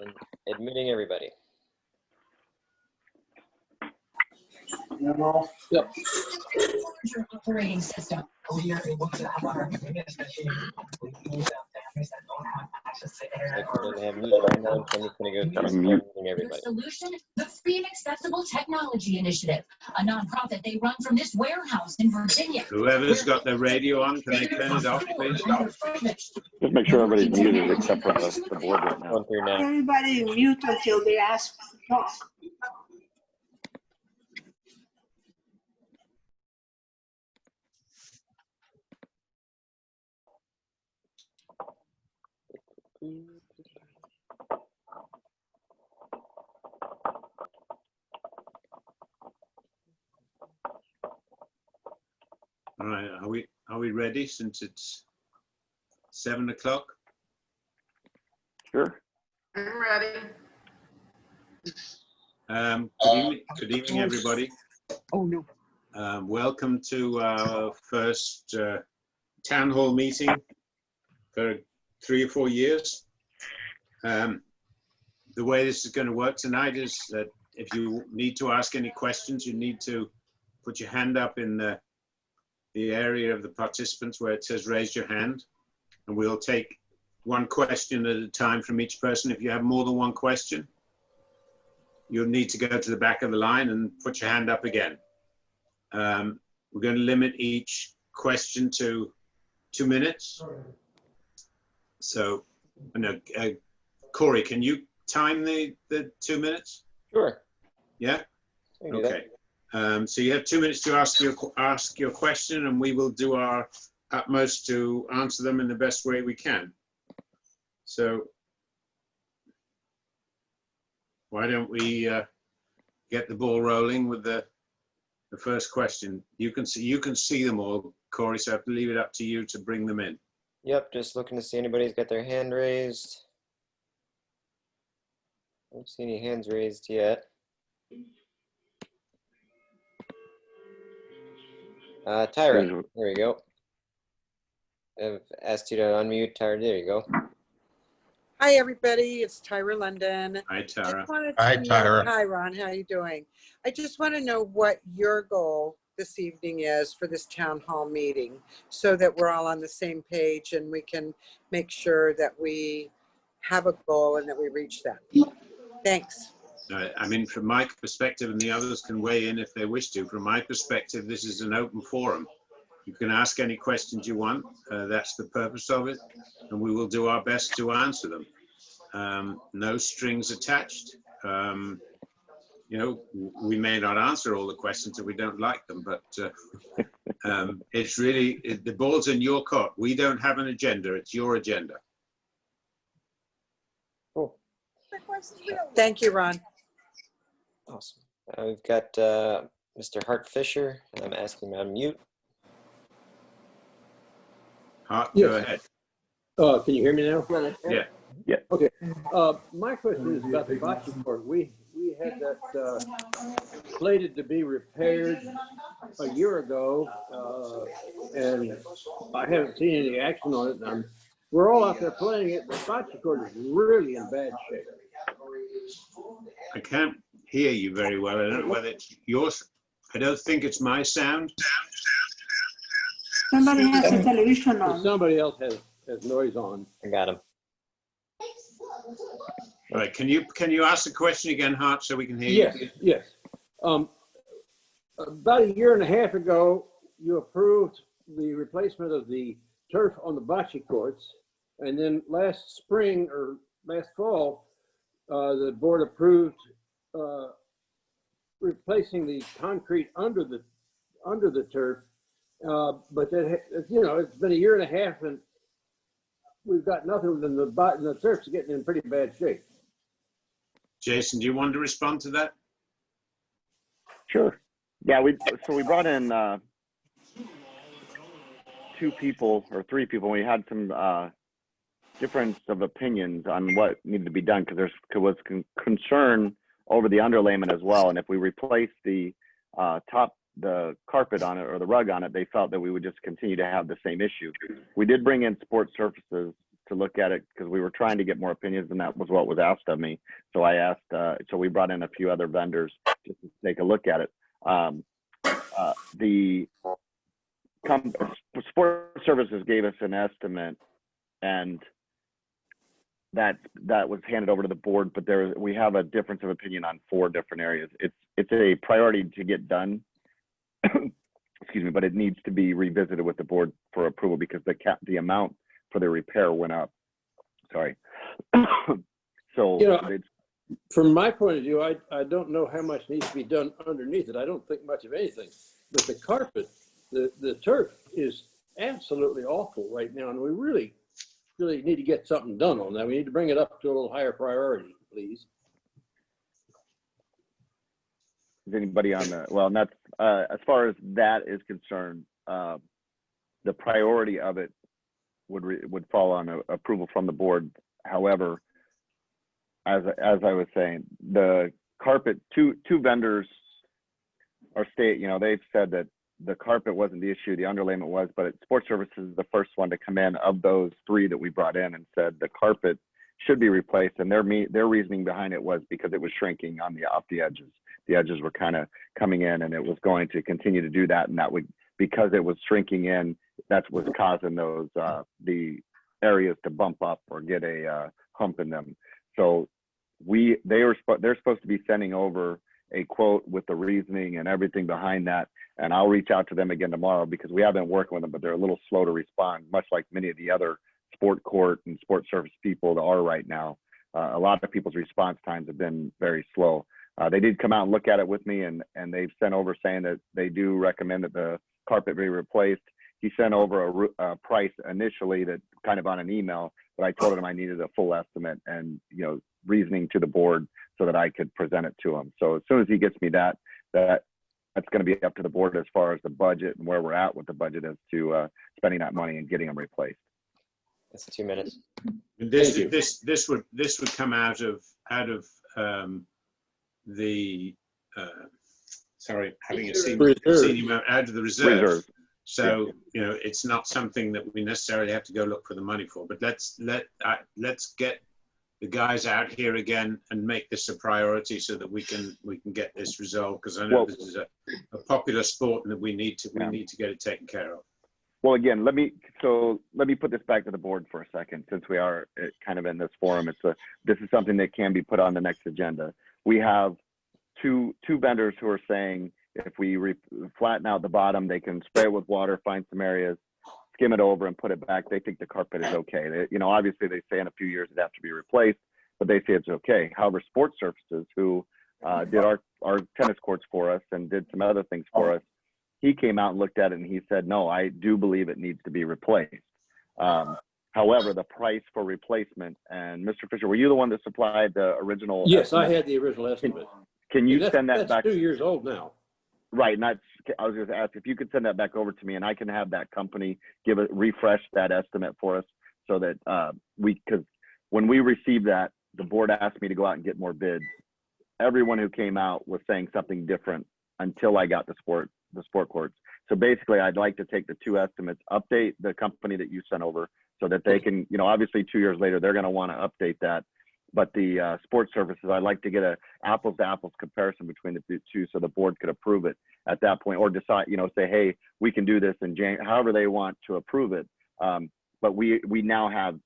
And admitting everybody. Yep. Operating system. We are able to have our Like we're gonna have mute right now, so I'm just gonna go through muting everybody. Solution, the Free and Accessible Technology Initiative, a nonprofit they run from this warehouse in Virginia. Whoever's got their radio on, can they turn it off, please? Just make sure everybody's muted except for the board right now. Going through now. Everybody mute until they ask to talk. All right, are we ready since it's 7 o'clock? Sure. I'm ready. Good evening, everybody. Oh, no. Welcome to our first town hall meeting for 3 or 4 years. The way this is going to work tonight is that if you need to ask any questions, you need to put your hand up in the area of the participants where it says raise your hand, and we'll take one question at a time from each person. If you have more than one question, you'll need to go to the back of the line and put your hand up again. We're going to limit each question to 2 minutes. So, no, Corey, can you time the 2 minutes? Sure. Yeah? I can do that. Okay. So you have 2 minutes to ask your question, and we will do our utmost to answer them in the best way we can. So why don't we get the ball rolling with the first question? You can see them all, Corey, so I have to leave it up to you to bring them in. Yep, just looking to see anybody's got their hand raised. I don't see any hands raised yet. Tyra, there we go. I've asked you to unmute, Tyra. There you go. Hi, everybody. It's Tyra London. Hi, Tara. Hi, Tyra. Hi, Ron. How are you doing? I just want to know what your goal this evening is for this town hall meeting so that we're all on the same page and we can make sure that we have a goal and that we reach that. Thanks. I mean, from my perspective, and the others can weigh in if they wish to, from my perspective, this is an open forum. You can ask any questions you want. That's the purpose of it, and we will do our best to answer them. No strings attached. You know, we may not answer all the questions if we don't like them, but it's really, the ball's in your court. We don't have an agenda. It's your agenda. Cool. Thank you, Ron. Awesome. We've got Mr. Hart Fisher. I'm asking him to unmute. Hart, Yes. go ahead. Can you hear me now? Yeah. Yeah. Okay. My question is about the bocce court. We had that slated to be repaired a year ago, and I haven't seen any action on it. And we're all out there playing it. The bocce court is really in bad shape. I can't hear you very well. I don't know whether it's yours. I don't think it's my sound. Somebody has a television on. Somebody else has noise on. I got him. All right. Can you ask the question again, Hart, so we can hear Yes, you? yes. About a year and a half ago, you approved the replacement of the turf on the bocce courts. And then last spring or last fall, the board approved replacing the concrete under the turf. But that, you know, it's been a year and a half and we've got nothing, and the turf's getting in pretty bad shape. Jason, do you want to respond to that? Sure. Yeah, we brought in 2 people or 3 people. We had some difference of opinions on what needed to be done because there was concern over the underlayment as well. And if we replaced the the carpet on it or the rug on it, they felt that we would just continue to have the same issue. We did bring in Sports Surfaces to look at it because we were trying to get more opinions, and that was what was asked of me. So I asked, so we brought in a few other vendors just to take a look at it. The Sports Services gave us an estimate, and that was handed over to the board, but we have a difference of opinion on 4 different areas. It's a priority to get done. Excuse me, but it needs to be revisited with the board for approval because the amount for the repair went up. Sorry. So it's, from my point of view, I don't know how much needs to be done underneath it. I don't think much of anything. But the carpet, the turf is absolutely awful right now, and we really need to get something done on that. We need to bring it up to a little higher priority, please. is anybody on the, well, and that's, as far as that is concerned, the priority of it would fall on approval from the board. However, as I was saying, the carpet, two vendors are they've said that the carpet wasn't the issue, the underlayment was, but Sports Services is the first one to come in of those 3 that we brought in and said the carpet should be replaced. And their reasoning behind it was because it was shrinking off the edges. The edges were kind of coming in, and it was going to continue to do that. And that would, because it was shrinking in, that's what's causing those, the areas to bump up or get a hump in them. So they're supposed to be sending over a quote with the reasoning and everything behind that. And I'll reach out to them again tomorrow because we have been working with them, but they're a little slow to respond, much like many of the other sport court and sports service people that are right now. A lot of people's response times have been very slow. They did come out and look at it with me, and they've sent over saying that they do recommend that the carpet be replaced. He sent over a price initially that kind of on an email, but I told him I needed a full estimate and, reasoning to the board so that I could present it to him. So as soon as he gets me that's going to be up to the board as far as the budget and where we're at with the budget as to spending that money and getting them replaced. That's 2 minutes. This would come out of the having a senior amount out of the reserve. So it's not something that we necessarily have to go look for the money for. But let's get the guys out here again and make this a priority so that we can get this resolved, because I know this is a popular sport and that we need to get it taken care of. Well, again, let me put this back to the board for a second, since we are kind of in this forum. This is something that can be put on the next agenda. We have two vendors who are saying if we flatten out the bottom, they can spray it with water, find some areas, skim it over and put it back. They think the carpet is okay. Obviously they say in a few years it'd have to be replaced, but they say it's okay. However, Sports Services, who did our tennis courts for us and did some other things for us, he came out and looked at it and he said, no, I do believe it needs to be replaced. However, the price for replacement, and Mr. Fisher, were you the one that supplied the original? Yes, estimate? I had the original estimate. Can you send that back? That's 2 years old now. Right, and I was going to ask if you could send that back over to me, and I can have that company refresh that estimate for us, so that because when we received that, the board asked me to go out and get more bids. Everyone who came out was saying something different until I got the sport courts. So basically, I'd like to take the 2 estimates, update the company that you sent over, so that they can, obviously 2 years later they're going to want to update that. But the Sports Services, I'd like to get a apples to apples comparison between the 2, so the board could approve it at that point, or decide, say, hey, we can do this in January, however they want to approve it. But we now have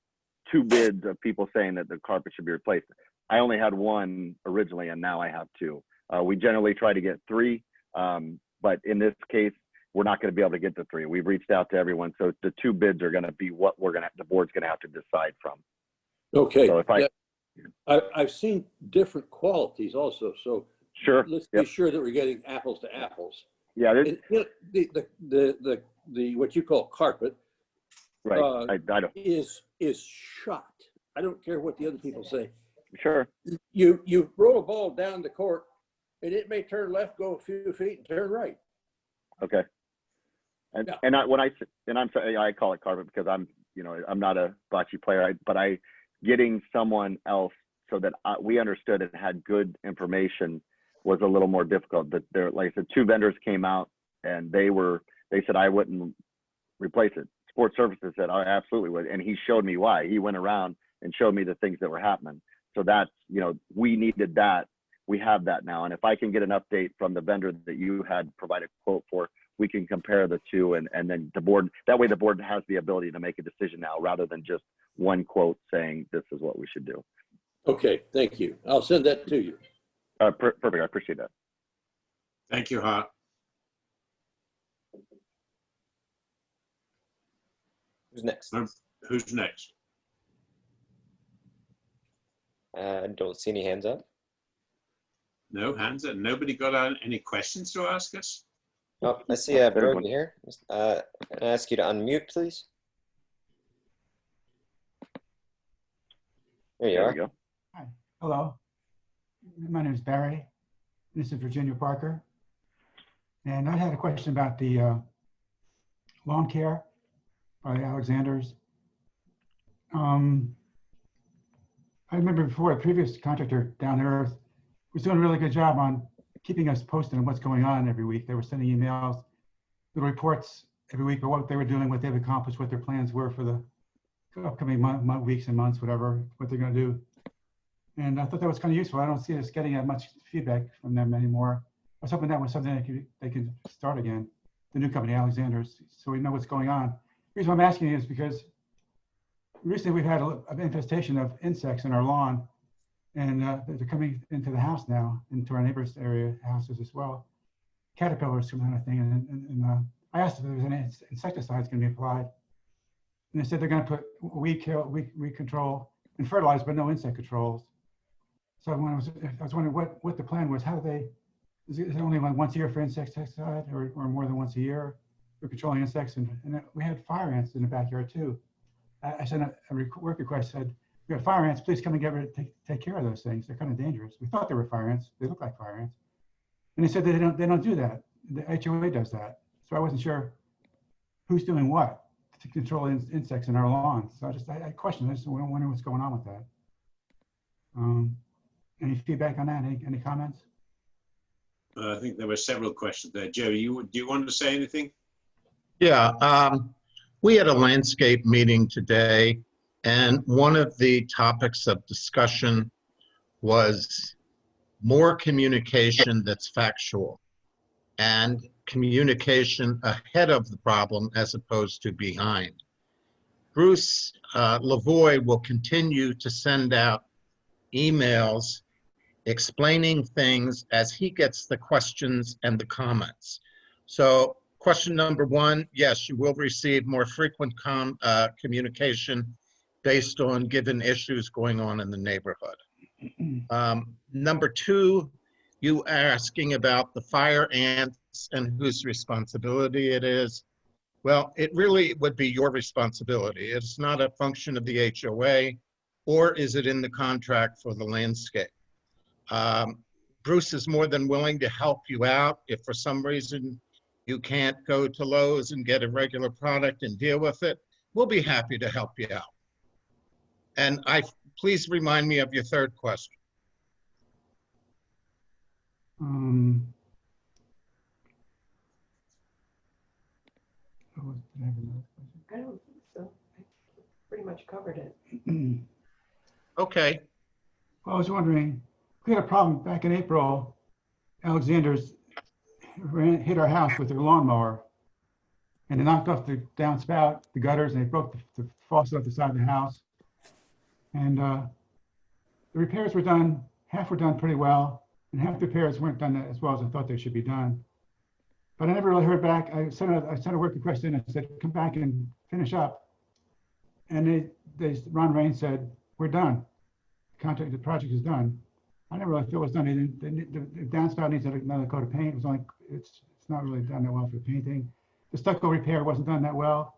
2 bids of people saying that the carpet should be replaced. I only had 1 originally, and now I have 2. We generally try to get 3, but in this case, we're not going to be able to get the 3. We've reached out to everyone, so the 2 bids are going to be what the board's going to have to decide from. Okay. So if I've seen different qualities also, so sure, let's be sure that we're getting apples to apples. Yeah, the what you call carpet, right? I don't. Is shot. I don't care what the other people say. Sure. You roll a ball down the court, and it may turn left, go a few feet, and turn right. Okay. And I'm sorry, I call it carpet because I'm not a bocce player, but getting someone else so that we understood and had good information was a little more difficult. But like I said, 2 vendors came out and they said I wouldn't replace it. Sports Services said, I absolutely would. And he showed me why. He went around and showed me the things that were happening. So that's, you know, we needed that. We have that now. And if I can get an update from the vendor that you had provided a quote for, we can compare the two, and then the board, that way the board has the ability to make a decision now rather than just one quote saying this is what we should do. Okay, thank you. I'll send that to you. Perfect, I appreciate that. Thank you, Hart. Who's next? Who's next? Don't see any hands up. No hands up. Nobody got any questions to ask us? Oh, I see There's Brogan one. here. Can I ask you to unmute, please? There you There are. we go. Hi, hello. My name is Barry. This is Virginia Parker. And I had a question about the lawn care by the Alexanders. I remember before, a previous contractor down Earth was doing a really good job on keeping us posted on what's going on every week. They were sending emails, little reports every week of what they were doing, what they've accomplished, what their plans were for the upcoming weeks and months, whatever, what they're going to do. And I thought that was kind of useful. I don't see us getting that much feedback from them anymore. I was hoping that was something they could start again, the new company, Alexander's, so we know what's going on. The reason I'm asking is because recently we've had an infestation of insects in our lawn, and they're coming into the house now, into our neighbors' area houses as well. Caterpillars, some kind of thing. And I asked if there was any insecticides going to be applied. And they said they're going to put weed control and fertilizer, but no insect controls. So I was wondering what the plan was. How do they, is it only like once a year for insecticide or more than once a year for controlling insects? And we had fire ants in the backyard too. I sent a work request, said, we have fire ants, please come and take care of those things. They're kind of dangerous. We thought they were fire ants. They look like fire ants. And they said they don't do that. The HOA does that. So I wasn't sure who's doing what to control insects in our lawns. So I questioned this, and we don't wonder what's going on with that. Any feedback on that? Any comments? I think there were several questions there. Joe, do you want to say anything? Yeah, we had a landscape meeting today, and one of the topics of discussion was more communication that's factual and communication ahead of the problem as opposed to behind. Bruce Lavoie will continue to send out emails explaining things as he gets the questions and the comments. So question number one, yes, you will receive more frequent communication based on given issues going on in the neighborhood. Number two, you asking about the fire ants and whose responsibility it is. Well, it really would be your responsibility. It's not a function of the HOA, or is it in the contract for the landscape? Bruce is more than willing to help you out if for some reason you can't go to Lowe's and get a regular product and deal with it. We'll be happy to help you out. And please remind me of your third question. I don't think so. I pretty much covered it. Okay. Well, I was wondering, we had a problem back in April. Alexander's hit our house with their lawnmower, and they knocked off the downspout, the gutters, and they broke the faucet off the side of the house. And the repairs were done, half were done pretty well, and half the repairs weren't done as well as I thought they should be done. But I never really heard back. I sent a work request in and said, come back and finish up. And Ron Rain said, we're done. The project is done. I never really feel it was done. The downspout needs another coat of paint. It's not really done that well for painting. The stucco repair wasn't done that well.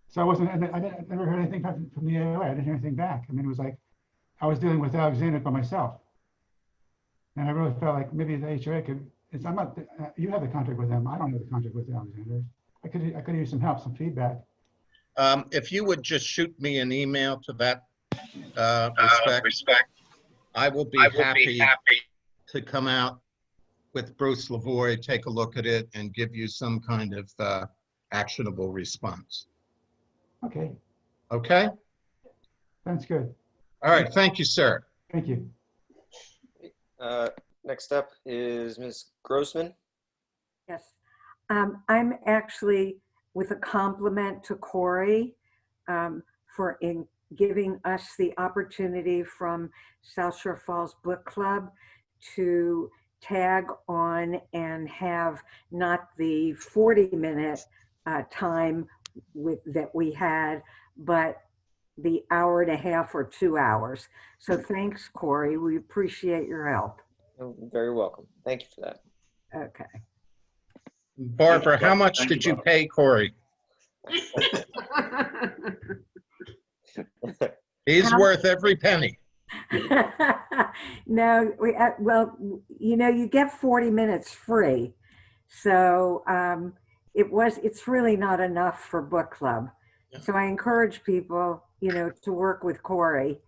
So I never heard anything from the AOA. I didn't hear anything back. I mean, it was like I was dealing with Alexander by myself. And I really felt like maybe the HOA could, you have the contract with them. I don't have the contract with Alexander. I could use some help, some feedback. If you would just shoot me an email to that respect, I will be happy to come out with Bruce Lavoie, take a look at it, and give you some kind of actionable response. Okay, Okay? sounds good. All right, thank you, sir. Thank you. Next up is Ms. Grossman. Yes. I'm actually with a compliment to Corey for giving us the opportunity from South Shore Falls Book Club to tag on and have not the 40-minute time that we had, but the hour and a half or 2 hours. So thanks, Corey. We appreciate your help. You're very welcome. Thank you for that. Okay. Barbara, how much did you pay Corey? He's worth every penny. No, well, you get 40 minutes free. So it's really not enough for book club. So I encourage people, to work with Corey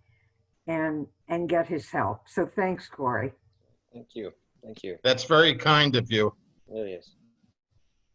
and get his help. So thanks, Corey. Thank you. Thank you. That's very kind of you. It really is.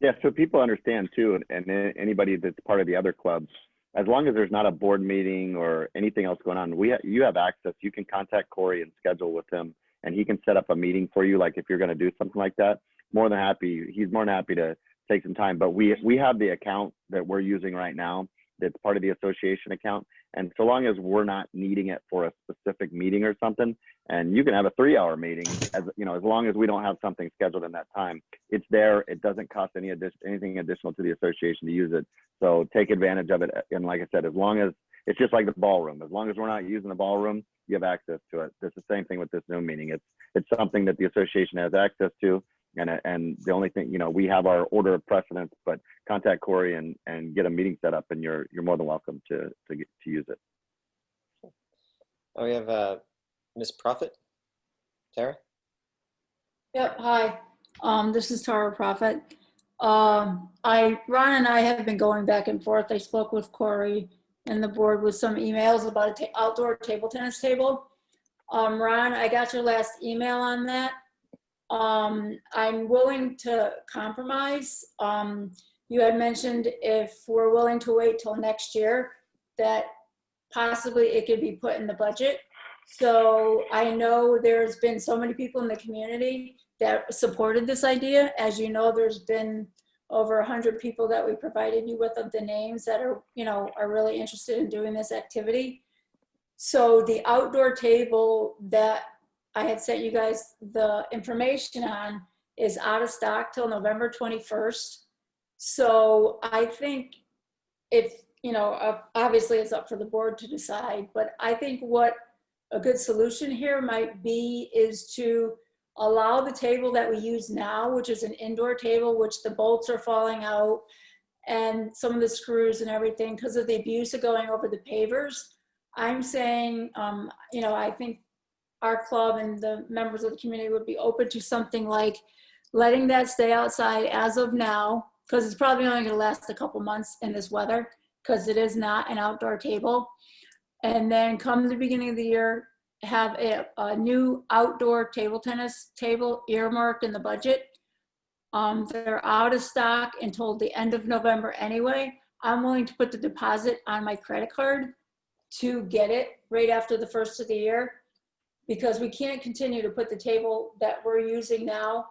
Yeah, so people understand too, and anybody that's part of the other clubs, as long as there's not a board meeting or anything else going on, you have access. You can contact Corey and schedule with him, and he can set up a meeting for you. Like if you're going to do something like that, he's more than happy to take some time. But we have the account that we're using right now that's part of the association account, and so long as we're not needing it for a specific meeting or something, and you can have a 3-hour meeting, as long as we don't have something scheduled in that time, it's there. It doesn't cost anything additional to the association to use it. So take advantage of it. And like I said, as long as it's just like the ballroom, as long as we're not using the ballroom, you have access to it. It's the same thing with this Zoom meeting. It's something that the association has access to. And the only thing, we have our order of precedence, but contact Corey and get a meeting set up, and you're more than welcome to use it. We have Ms. Prophet. Tara? Yep, hi. This is Tara Prophet. Ron and I have been going back and forth. I spoke with Corey and the board with some emails about an outdoor table tennis table. Ron, I got your last email on that. I'm willing to compromise. You had mentioned if we're willing to wait till next year, that possibly it could be put in the budget. So I know there's been so many people in the community that supported this idea. As you know, there's been over 100 people that we provided you with of the names that are really interested in doing this activity. So the outdoor table that I had sent you guys the information on is out of stock till November 21st. So I think obviously it's up for the board to decide, but I think what a good solution here might be is to allow the table that we use now, which is an indoor table, which the bolts are falling out and some of the screws and everything because of the abuse of going over the pavers. I'm saying, I think our club and the members of the community would be open to something like letting that stay outside as of now, because it's probably only going to last a couple months in this weather, because it is not an outdoor table. And then come the beginning of the year, have a new outdoor table tennis table earmarked in the budget. They're out of stock until the end of November anyway. I'm willing to put the deposit on my credit card to get it right after the first of the year, because we can't continue to put the table that we're using now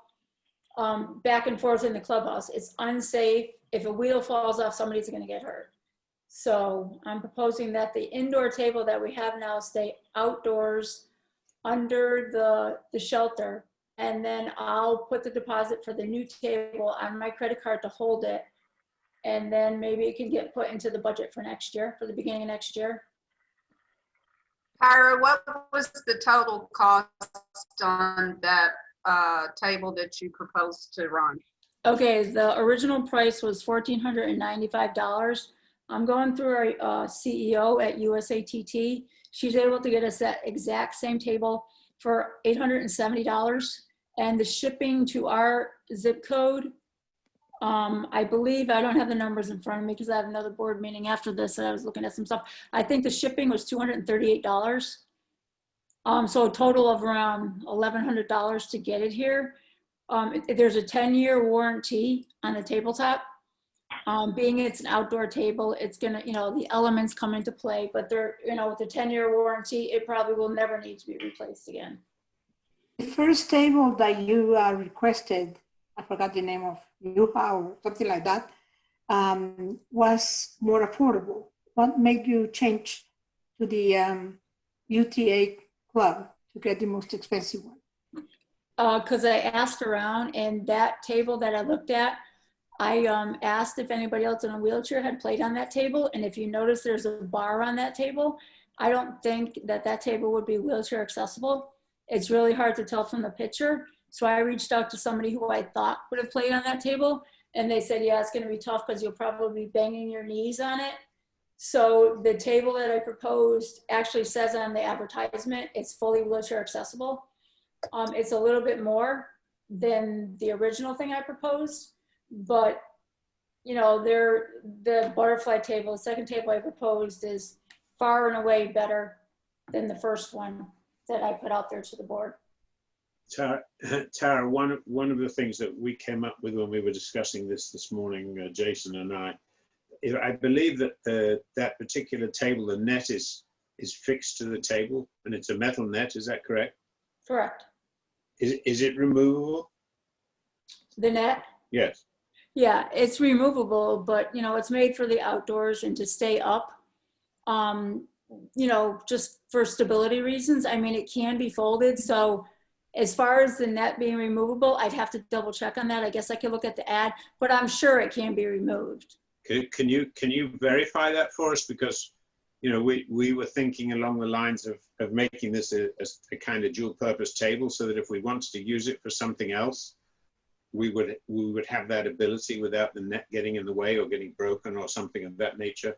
back and forth in the clubhouse. It's unsafe. If a wheel falls off, somebody's going to get hurt. So I'm proposing that the indoor table that we have now stay outdoors under the shelter, and then I'll put the deposit for the new table on my credit card to hold it, and then maybe it can get put into the budget for next year, for the beginning of next year. Tyra, what was the total cost on that table that you proposed to Ron? Okay, the original price was $1,495. I'm going through our CEO at USATT. She's able to get us that exact same table for $870. And the shipping to our zip code, I believe, I don't have the numbers in front of me because I have another board meeting after this and I was looking at some stuff. I think the shipping was $238. So a total of around $1,100 to get it here. There's a 10-year warranty on the tabletop. Being it's an outdoor table, it's gonna, the elements come into play, but they're, with a 10-year warranty, it probably will never need to be replaced again. The first table that you requested, I forgot the name of Yuha or something like that, was more affordable. What made you change to the UTA club to get the most expensive one? Because I asked around, and that table that I looked at, I asked if anybody else in a wheelchair had played on that table, and if you notice there's a bar on that table, I don't think that table would be wheelchair accessible. It's really hard to tell from the picture. So I reached out to somebody who I thought would have played on that table, and they said, yeah, it's gonna be tough because you'll probably be banging your knees on it. So the table that I proposed actually says on the advertisement, it's fully wheelchair accessible. It's a little bit more than the original thing I proposed, but the butterfly table, the second table I proposed, is far and away better than the first one that I put out there to the board. Tara, one of the things that we came up with when we were discussing this morning, Jason and I believe that that particular table, the net is fixed to the table, and it's a metal net. Is that correct? Correct. Is it removable? The net? Yes. Yeah, it's removable, but it's made for the outdoors and to stay up. Just for stability reasons. I mean, it can be folded. So as far as the net being removable, I'd have to double check on that. I guess I could look at the ad, but I'm sure it can be removed. Can you verify that for us? Because we were thinking along the lines of making this a kind of dual purpose table, so that if we wanted to use it for something else, we would have that ability without the net getting in the way or getting broken or something of that nature.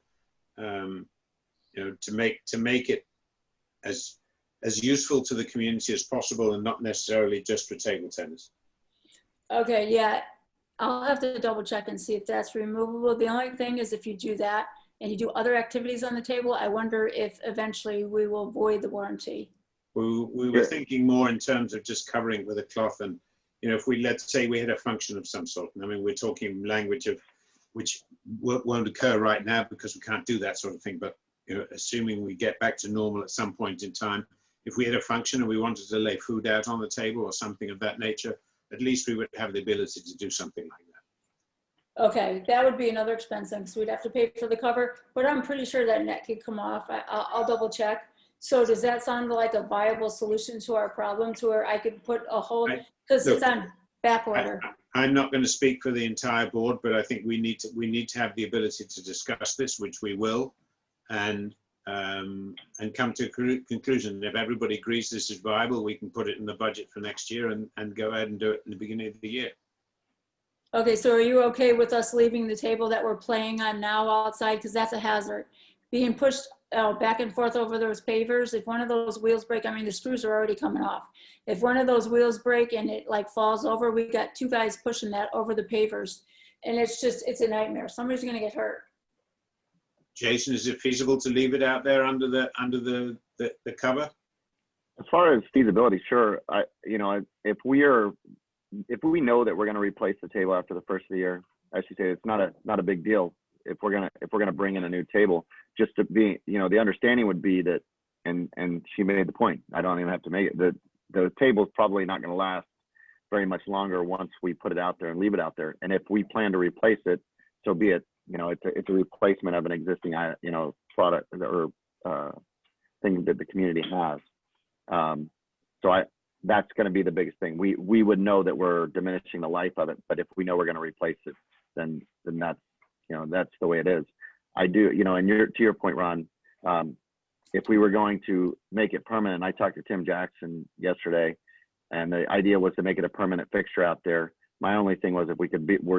To make it as useful to the community as possible, and not necessarily just for table tennis. Okay, yeah, I'll have to double check and see if that's removable. The only thing is, if you do that and you do other activities on the table, I wonder if eventually we will void the warranty. We were thinking more in terms of just covering it with a cloth, and if let's say we had a function of some sort. I mean, we're talking language of which won't occur right now because we can't do that sort of thing, but assuming we get back to normal at some point in time, if we had a function and we wanted to lay food out on the table or something of that nature, at least we would have the ability to do something like that. Okay, that would be another expense then, because we'd have to pay for the cover, but I'm pretty sure that net could come off. I'll double check. So does that sound like a viable solution to our problem, to where I could put a whole, because it's on back order? I'm not going to speak for the entire board, but I think we need to have the ability to discuss this, which we will, and come to a conclusion. If everybody agrees this is viable, we can put it in the budget for next year and go ahead and do it in the beginning of the year. Okay, so are you okay with us leaving the table that we're playing on now outside? Because that's a hazard. Being pushed back and forth over those pavers, if one of those wheels break, I mean, the screws are already coming off. If one of those wheels break and it like falls over, we got two guys pushing that over the pavers. And it's a nightmare. Somebody's gonna get hurt. Jason, is it feasible to leave it out there under the cover? As far as feasibility, sure. If we know that we're going to replace the table after the first of the year, as you say, it's not a big deal. If we're gonna bring in a new table, just to be, the understanding would be that, and she made the point. I don't even have to make it. The table's probably not going to last very much longer once we put it out there and leave it out there. And if we plan to replace it, so be it. It's a replacement of an existing, product or thing that the community has. That's going to be the biggest thing. We would know that we're diminishing the life of it, but if we know we're going to replace it, then that's, that's the way it is. I do, and to your point, Ron, if we were going to make it permanent, I talked to Tim Jackson yesterday, and the idea was to make it a permanent fixture out there. My only thing was if we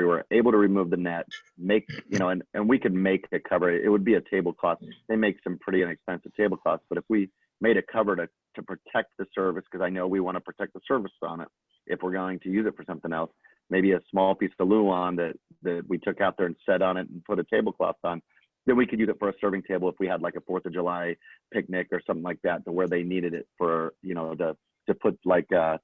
were able to remove the net, and we could make a cover. It would be a tablecloth. They make some pretty inexpensive tablecloths, but if we made a cover to protect the surface, because I know we want to protect the surface on it if we're going to use it for something else, maybe a small piece of luan that we took out there and set on it and put a tablecloth on, then we could use it for a serving table if we had like a 4th of July picnic or something like that, to where they needed it for, to put like not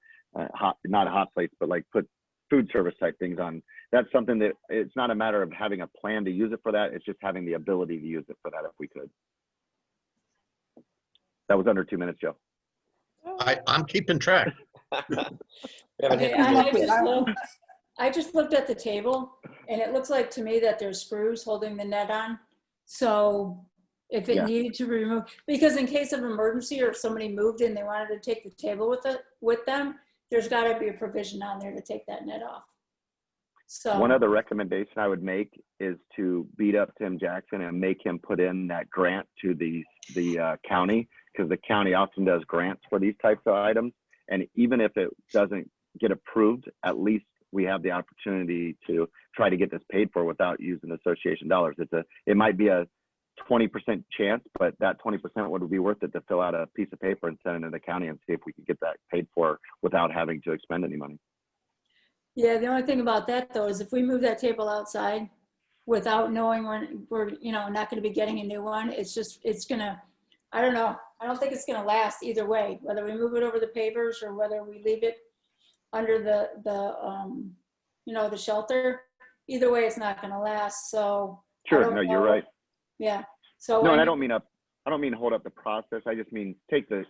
hot plates, but like put food service type things on. That's something that it's not a matter of having a plan to use it for that. It's just having the ability to use it for that if we could. That was under 2 minutes, Joe. I'm keeping track. We haven't hit Okay, the I just looked at the table and it looks like to me that there's screws holding the net on. So if it Yeah. needed to be removed, because in case of emergency or if somebody moved and they wanted to take the table with them, there's got to be a provision on there to take that net off. So one other recommendation I would make is to beat up Tim Jackson and make him put in that grant to the county, because the county often does grants for these types of items. And even if it doesn't get approved, at least we have the opportunity to try to get this paid for without using association dollars. It might be a 20% chance, but that 20% would be worth it to fill out a piece of paper and send it to the county and see if we could get that paid for without having to expend any money. yeah, the only thing about that though is if we move that table outside without knowing when we're, not going to be getting a new one, it's gonna, I don't know. I don't think it's going to last either way, whether we move it over the pavers or whether we leave it under the shelter. Either way, it's not going to last. So sure, no, you're right. Yeah. So no, and I don't mean hold up the process. I just mean take the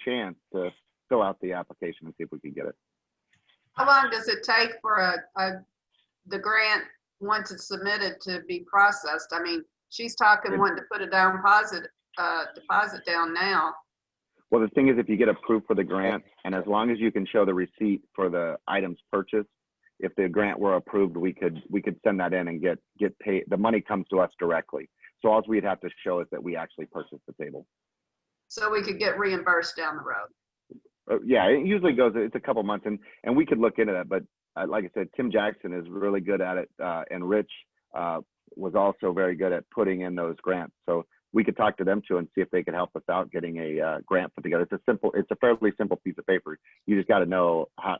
chance to fill out the application and see if we can get it. How long does it take for the grant once it's submitted to be processed? I mean, she's talking wanting to put a deposit down now. Well, the thing is, if you get approved for the grant, and as long as you can show the receipt for the items purchased, if the grant were approved, we could send that in and get paid. The money comes to us directly. So all we'd have to show is that we actually purchased the table. So we could get reimbursed down the road. Yeah, it usually it's a couple months, and we could look into that. But like I said, Tim Jackson is really good at it, and Rich was also very good at putting in those grants. So we could talk to them too and see if they could help us out getting a grant put together. It's a fairly simple piece of paper. You just got to know how,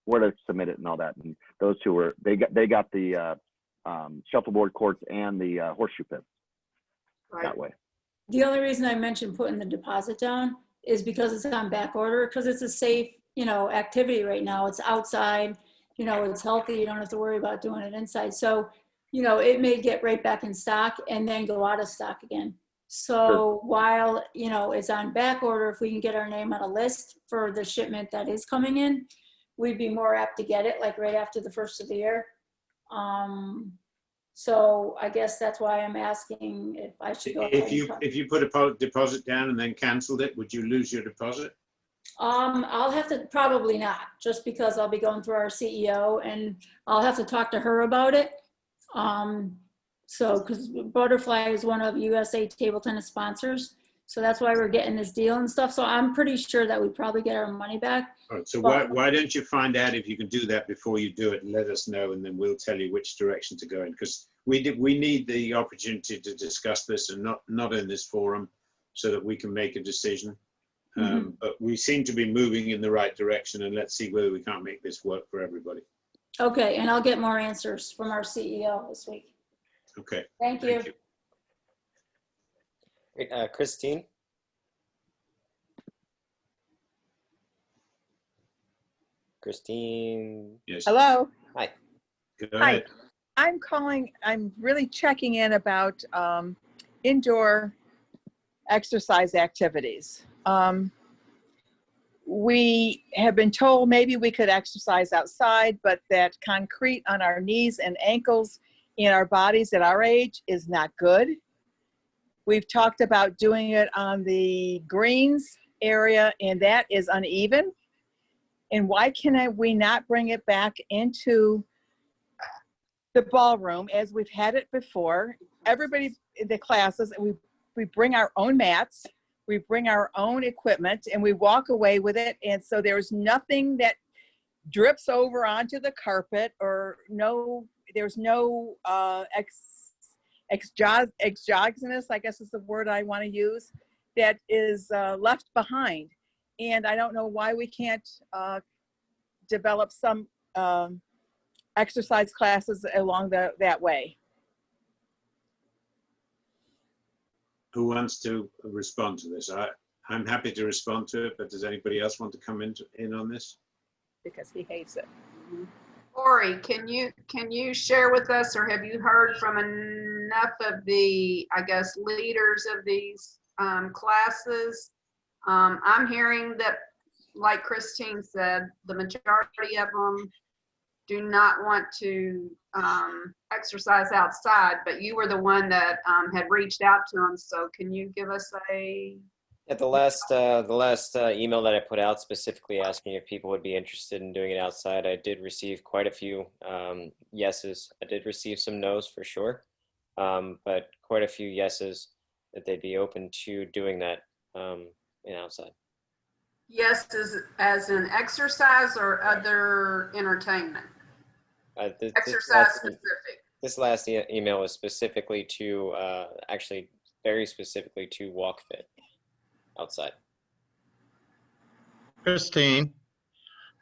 where to submit it and all that. And those two they got the shuffleboard courts and the horseshoe pits that way. The only reason I mentioned putting the deposit down is because it's on back order, because it's a safe, activity right now. It's outside, it's healthy. You don't have to worry about doing it inside. So, it may get right back in stock and then go out of stock again. So Sure. While, it's on back order, if we can get our name on a list for the shipment that is coming in, we'd be more apt to get it like right after the first of the year. So I guess that's why I'm asking if I should go. If you put a deposit down and then canceled it, would you lose your deposit? I'll have to, probably not, just because I'll be going through our CEO and I'll have to talk to her about it. So, because Butterfly is one of USA Table Tennis sponsors. So that's why we're getting this deal and stuff. So I'm pretty sure that we probably get our money back. All right, so why don't you find out if you can do that before you do it and let us know, and then we'll tell you which direction to go in, because we need the opportunity to discuss this and not in this forum so that we can make a decision. But we seem to be moving in the right direction, and let's see whether we can't make this work for everybody. Okay, and I'll get more answers from our CEO this week. Okay. Thank you. Great. Christine? Christine? Yes. Hello. Hi. Go ahead. Hi. I'm really checking in about indoor exercise activities. We have been told maybe we could exercise outside, but that concrete on our knees and ankles in our bodies at our age is not good. We've talked about doing it on the greens area, and that is uneven. And why can we not bring it back into the ballroom as we've had it before? Everybody in the classes, we bring our own mats, we bring our own equipment, and we walk away with it. And so there's nothing that drips over onto the carpet, or there's no exogenous, I guess is the word I want to use, that is left behind. And I don't know why we can't develop some exercise classes along that way. Who wants to respond to this? I'm happy to respond to it, but does anybody else want to come in on this? Because he hates it. Corey, can you share with us, or have you heard from enough of the, I guess, leaders of these classes? I'm hearing that, like Christine said, the majority of them do not want to exercise outside, but you were the one that had reached out to them. So can you give us a... At the last email that I put out specifically asking if people would be interested in doing it outside, I did receive quite a few yeses. I did receive some no's for sure, but quite a few yeses that they'd be open to doing that in outside. Yes, as an exercise or other entertainment? Exercise specific. This last email was specifically to, actually very specifically to walk fit outside. Christine,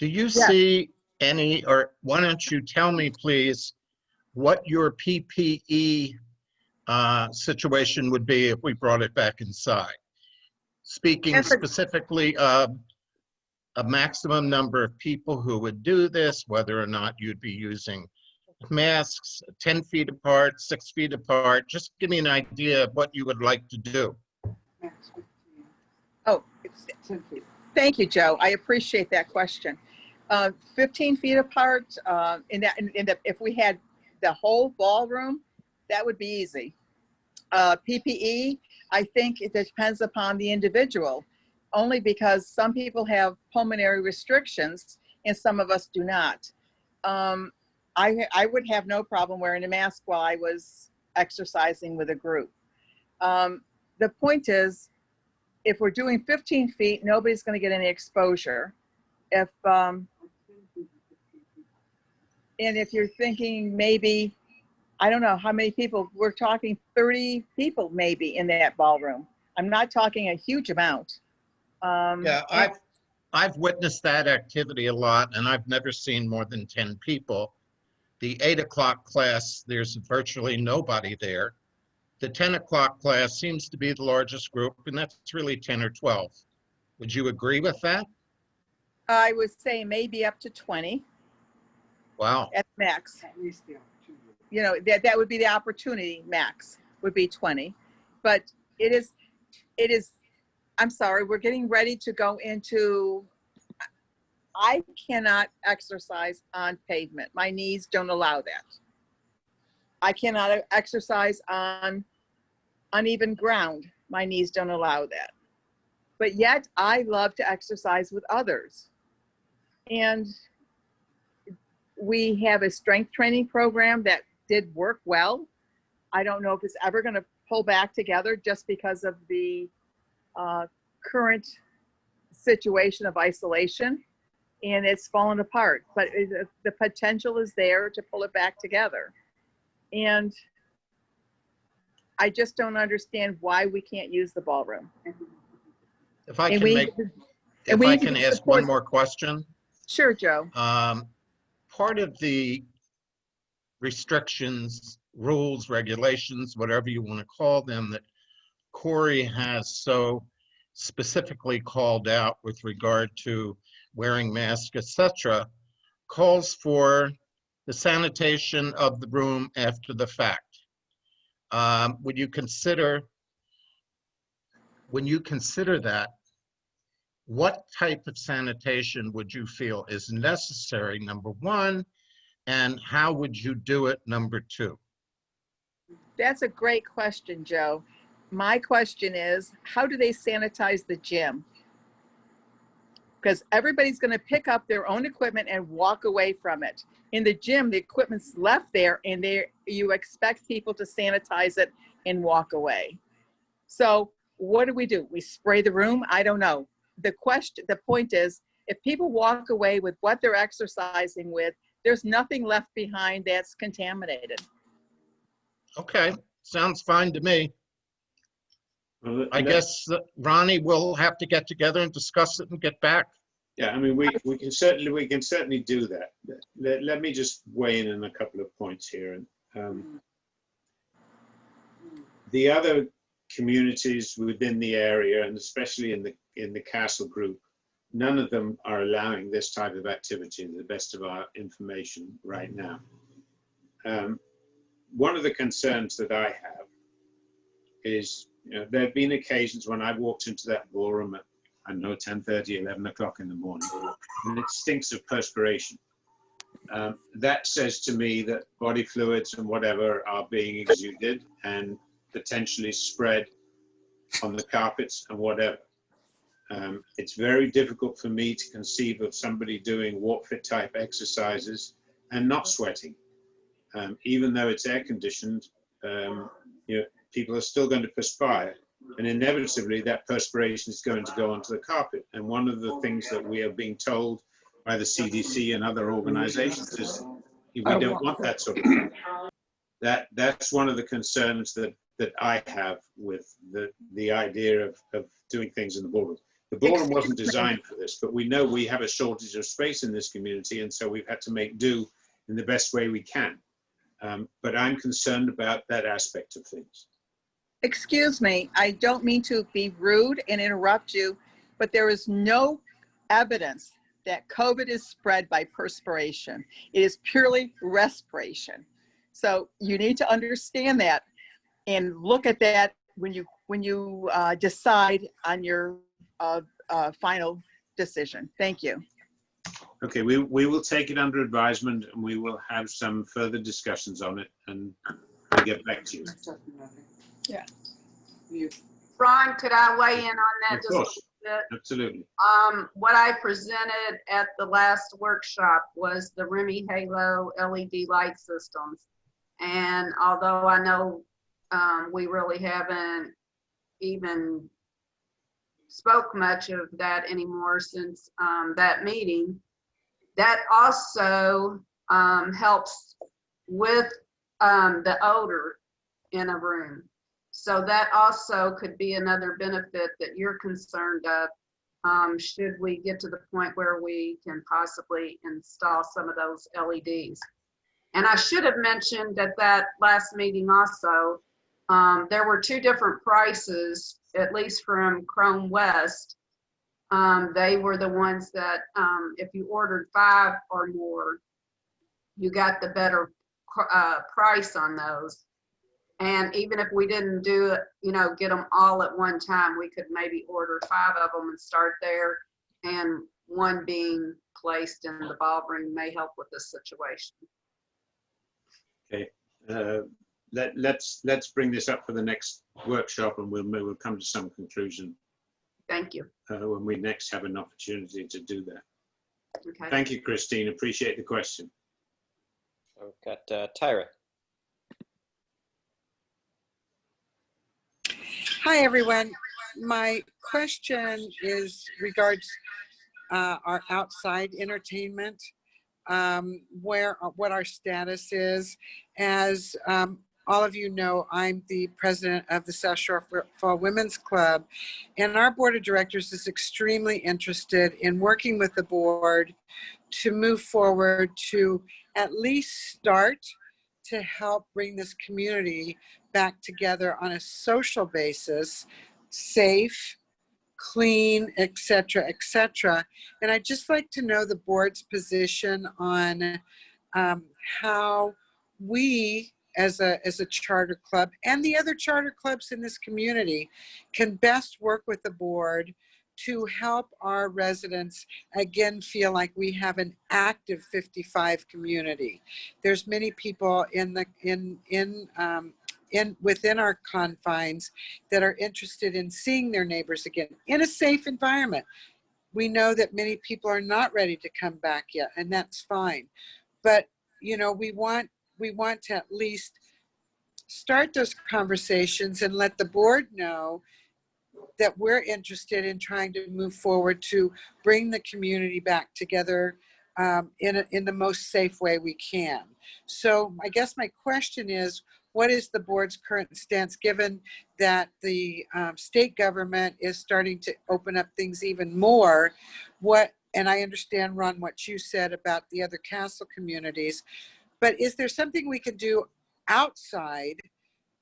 do you see any, or why don't you tell me, please, what your PPE situation would be if we brought it back inside? Speaking specifically of a maximum number of people who would do this, whether or not you'd be using masks 10 feet apart, 6 feet apart. Just give me an idea of what you would like to do. Oh, thank you, Joe. I appreciate that question. 15 feet apart, if we had the whole ballroom, that would be easy. PPE, I think it depends upon the individual, only because some people have pulmonary restrictions and some of us do not. I would have no problem wearing a mask while I was exercising with a group. The point is, if we're doing 15 feet, nobody's going to get any exposure. And if you're thinking maybe, I don't know how many people, we're talking 30 people maybe in that ballroom. I'm not talking a huge amount. Yeah, I've witnessed that activity a lot, and I've never seen more than 10 people. The 8 o'clock class, there's virtually nobody there. The 10 o'clock class seems to be the largest group, and that's really 10 or 12. Would you agree with that? I would say maybe up to 20. Wow. At max. You know, that would be the opportunity max, would be 20. But it is, I'm sorry, we're getting ready to go into, I cannot exercise on pavement. My knees don't allow that. I cannot exercise on uneven ground. My knees don't allow that. But yet I love to exercise with others. And we have a strength training program that did work well. I don't know if it's ever going to pull back together just because of the current situation of isolation, and it's fallen apart, but the potential is there to pull it back together. And I just don't understand why we can't use the ballroom. If I can ask one more question. Sure, Joe. Part of the restrictions, rules, regulations, whatever you want to call them, that Corey has so specifically called out with regard to wearing masks, etc., calls for the sanitation of the room after the fact. Would you consider, when you consider that, what type of sanitation would you feel is necessary, number one, and how would you do it, number two? That's a great question, Joe. My question is, how do they sanitize the gym? Because everybody's going to pick up their own equipment and walk away from it. In the gym, the equipment's left there, and you expect people to sanitize it and walk away. So what do? We spray the room? I don't know. The point is, if people walk away with what they're exercising with, there's nothing left behind that's contaminated. Okay, sounds fine to me. I guess Ronnie will have to get together and discuss it and get back. Yeah, I mean, we can certainly do that. Let me just weigh in on a couple of points here. And the other communities within the area, and especially in the Castle group, none of them are allowing this type of activity to the best of our information right now. One of the concerns that I have is, there have been occasions when I've walked into that ballroom at, I don't know, 10:30, 11 o'clock in the morning, and it stinks of perspiration. That says to me that body fluids and whatever are being exuded and potentially spread on the carpets and whatever. It's very difficult for me to conceive of somebody doing walk fit type exercises and not sweating. Even though it's air conditioned, people are still going to perspire, and inevitably that perspiration is going to go onto the carpet. And one of the things that we are being told by the CDC and other organizations is we don't want that sort of thing. That's one of the concerns that I have with the idea of doing things in the ballroom. The ballroom wasn't designed for this, but we know we have a shortage of space in this community, and so we've had to make do in the best way we can. But I'm concerned about that aspect of things. Excuse me, I don't mean to be rude and interrupt you, but there is no evidence that COVID is spread by perspiration. It is purely respiration. So you need to understand that and look at that when you decide on your final decision. Thank you. Okay, we will take it under advisement, and we will have some further discussions on it, and we'll get back to you. Yeah. Ron, could I weigh in on that Of just a course, little bit? absolutely. What I presented at the last workshop was the Remy Halo LED light systems. And although I know we really haven't even spoke much of that anymore since that meeting, that also helps with the odor in a room. So that also could be another benefit that you're concerned of, should we get to the point where we can possibly install some of those LEDs. And I should have mentioned at that last meeting also, there were two different prices, at least from Chrome West. They were the ones that if you ordered 5 or more, you got the better price on those. And even if we didn't do it, get them all at one time, we could maybe order 5 of them and start there. And one being placed in the ballroom may help with this situation. Okay, let's bring this up for the next workshop, and we'll come to some conclusion. Thank you. When we next have an opportunity to do that. Okay. Thank you, Christine. Appreciate the question. So we've got Tyra. Hi, everyone. My question is regards our outside entertainment, what our status is. As all of you know, I'm the president of the South Shore Fall Women's Club, and our board of directors is extremely interested in working with the board to move forward to at least start to help bring this community back together on a social basis, safe, clean, et cetera, et cetera. And I'd just like to know the board's position on how we as a charter club and the other charter clubs in this community can best work with the board to help our residents again feel like we have an active 55 community. There's many people within our confines that are interested in seeing their neighbors again in a safe environment. We know that many people are not ready to come back yet, and that's fine. But we want to at least start those conversations and let the board know that we're interested in trying to move forward to bring the community back together in the most safe way we can. So I guess my question is, what is the board's current stance, given that the state government is starting to open up things even more? And I understand, Ron, what you said about the other castle communities, but is there something we could do outside,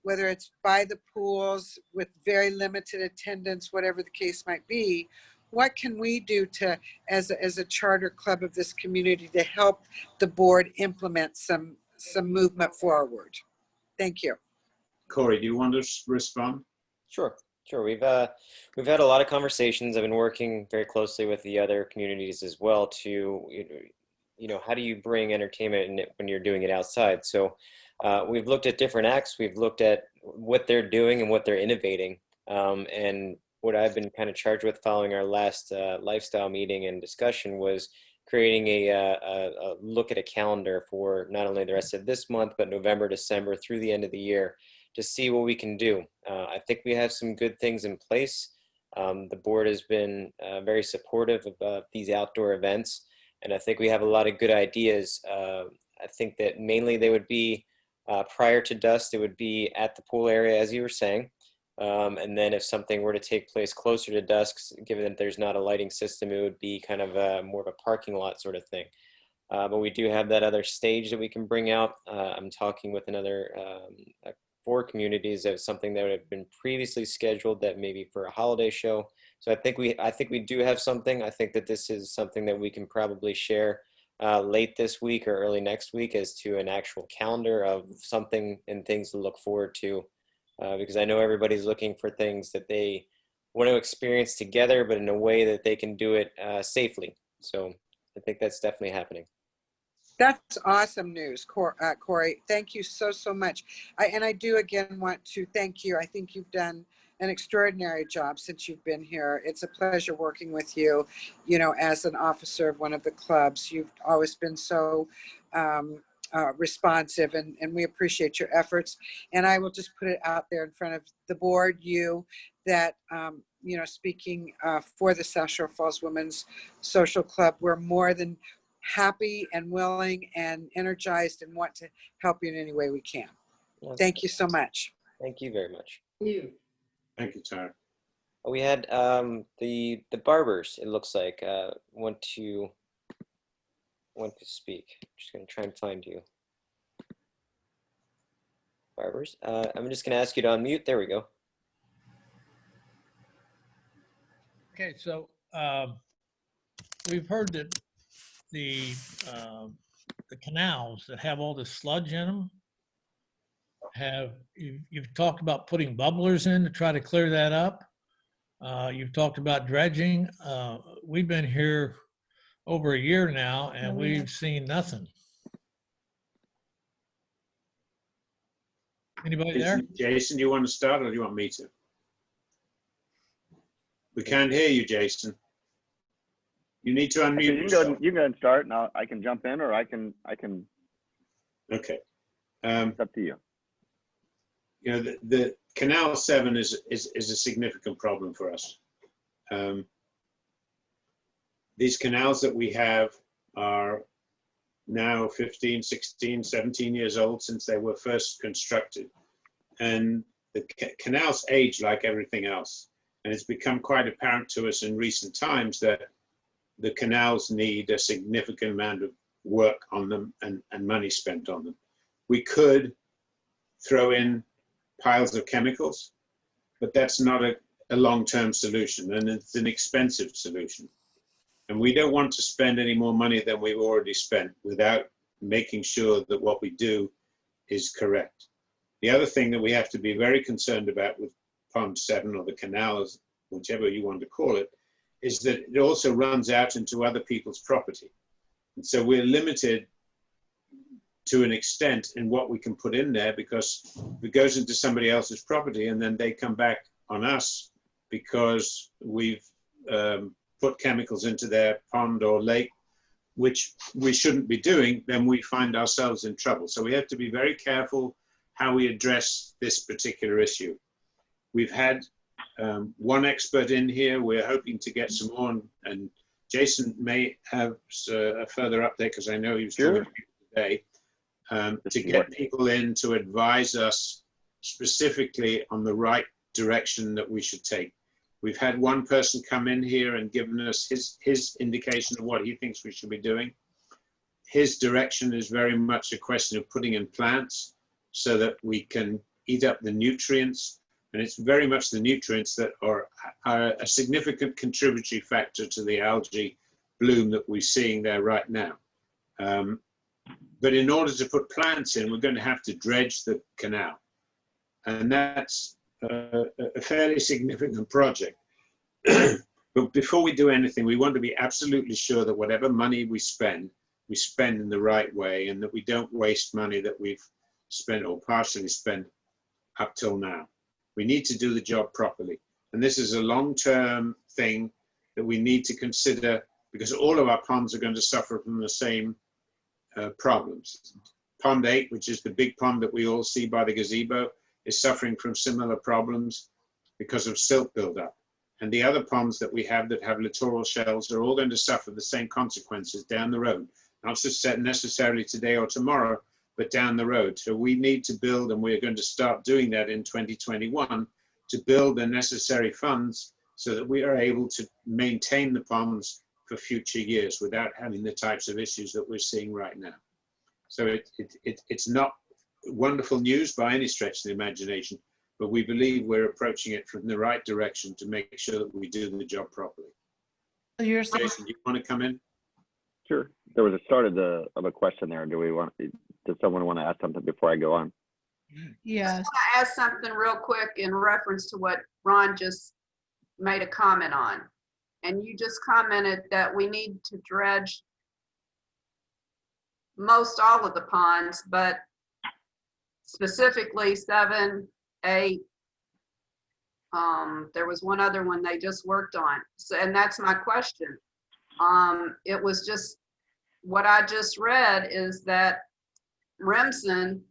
whether it's by the pools with very limited attendance, whatever the case might be, what can we do to, as a charter club of this community, to help the board implement some movement forward? Thank you. Corey, do you want to respond? Sure, sure. We've had a lot of conversations. I've been working very closely with the other communities as well to, how do you bring entertainment in when you're doing it outside? So we've looked at different acts. We've looked at what they're doing and what they're innovating. And what I've been kind of charged with following our last lifestyle meeting and discussion was creating a look at a calendar for not only the rest of this month, but November, December, through the end of the year, to see what we can do. I think we have some good things in place. The board has been very supportive of these outdoor events, and I think we have a lot of good ideas. I think that mainly they would be prior to dusk, it would be at the pool area, as you were saying. And then if something were to take place closer to dusk, given that there's not a lighting system, it would be kind of more of a parking lot sort of thing. But we do have that other stage that we can bring out. I'm talking with another 4 communities of something that would have been previously scheduled, that maybe for a holiday show. So I think we do have something. I think that this is something that we can probably share late this week or early next week as to an actual calendar of something and things to look forward to. Because I know everybody's looking for things that they want to experience together, but in a way that they can do it safely. So I think that's definitely happening. That's awesome news, Corey. Thank you so much. I do again want to thank you. I think you've done an extraordinary job since you've been here. It's a pleasure working with you, as an officer of one of the clubs. You've always been so responsive, and we appreciate your efforts. And I will just put it out there in front of the board, that speaking for the South Shore Falls Women's Social Club, we're more than happy and willing and energized and want to help you in any way we can. Thank you so much. Thank you very much. Thank you, Tara. We had the barbers, it looks like, want to speak. I'm just going to try and find you. Barbers. I'm just going to ask you to unmute. There we go. Okay, so we've heard that the canals that have all the sludge in them you've talked about putting bubblers in to try to clear that up. You've talked about dredging. We've been here over a year now and we've seen nothing. Anybody there? Jason, do you want to start or do you want me to? We can't hear you, Jason. You need to unmute yourself. You can go and start, and I can jump in, or I can. Okay. It's up to you. The Canal 7 is a significant problem for us. These canals that we have are now 15, 16, 17 years old since they were first constructed. And the canals age like everything else. And it's become quite apparent to us in recent times that the canals need a significant amount of work on them and money spent on them. We could throw in piles of chemicals, but that's not a long-term solution, and it's an expensive solution. And we don't want to spend any more money than we've already spent without making sure that what we do is correct. The other thing that we have to be very concerned about with Pond 7 or the canals, whichever you want to call it, is that it also runs out into other people's property. And so we're limited to an extent in what we can put in there, because it goes into somebody else's property and then they come back on us because we've put chemicals into their pond or lake, which we shouldn't be doing, then we find ourselves in trouble. So we have to be very careful how we address this particular issue. We've had one expert in here. We're hoping to get some more, and Jason may have a further update because I know he was talking today, to get people in to advise us specifically on the right direction that we should take. We've had one person come in here and given us his indication of what he thinks we should be doing. His direction is very much a question of putting in plants so that we can eat up the nutrients And it's very much the nutrients that are a significant contributory factor to the algae bloom that we're seeing there right now. But in order to put plants in, we're going to have to dredge the canal. And that's a fairly significant project. But before we do anything, we want to be absolutely sure that whatever money we spend in the right way, and that we don't waste money that we've spent or partially spent up till now. We need to do the job properly. And this is a long-term thing that we need to consider, because all of our ponds are going to suffer from the same problems. Pond 8, which is the big pond that we all see by the gazebo, is suffering from similar problems because of silt buildup. And the other ponds that we have that have littoral shells are all going to suffer the same consequences down the road. Not necessarily today or tomorrow, but down the road. So we need to build, and we're going to start doing that in 2021, to build the necessary funds so that we are able to maintain the ponds for future years without having the types of issues that we're seeing right now. So it's not wonderful news by any stretch of the imagination, but we believe we're approaching it from the right direction to make sure that we do the job properly. Jason, do you want to come in? Sure. There was a start of a question there. Does someone want to ask something before I go on? Yes. I want to ask something real quick in reference to what Ron just made a comment on. And you just commented that we need to dredge most all of the ponds, but specifically 7, 8. There was one other one they just worked on. So, and that's my question. It was just, what I just read is that Remsen,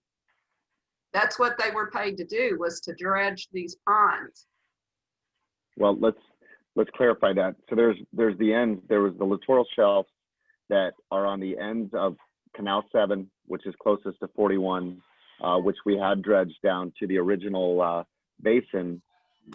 that's what they were paid to do, was to dredge these ponds. Well, let's clarify that. So there's the ends. There was the littoral shelves that are on the ends of Canal 7, which is closest to 41, which we had dredged down to the original basin.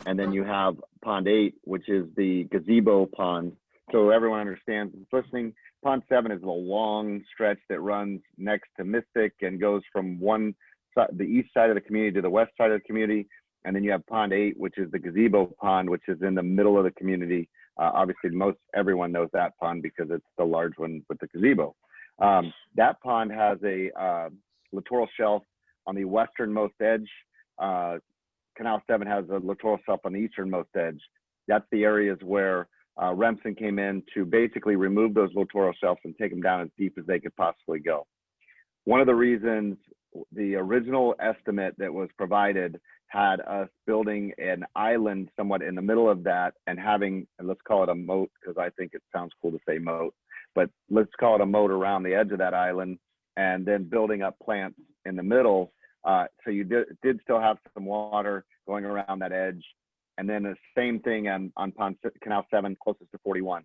And then you have Pond 8, which is the gazebo pond. So everyone understands who's listening, Pond 7 is a long stretch that runs next to Mystic and goes from one side, the east side of the community, to the west side of the community. And then you have Pond 8, which is the gazebo pond, which is in the middle of the community. Obviously, everyone knows that pond because it's the large one with the gazebo. That pond has a littoral shelf on the westernmost edge. Canal 7 has a littoral shelf on the easternmost edge. That's the areas where Remsen came in to basically remove those littoral shelves and take them down as deep as they could possibly go. One of the reasons the original estimate that was provided had us building an island somewhat in the middle of that and having, and let's call it a moat, because I think it sounds cool to say moat, but let's call it a moat around the edge of that island, and then building up plants in the middle. So you did still have some water going around that edge. And then the same thing on Canal 7, closest to 41.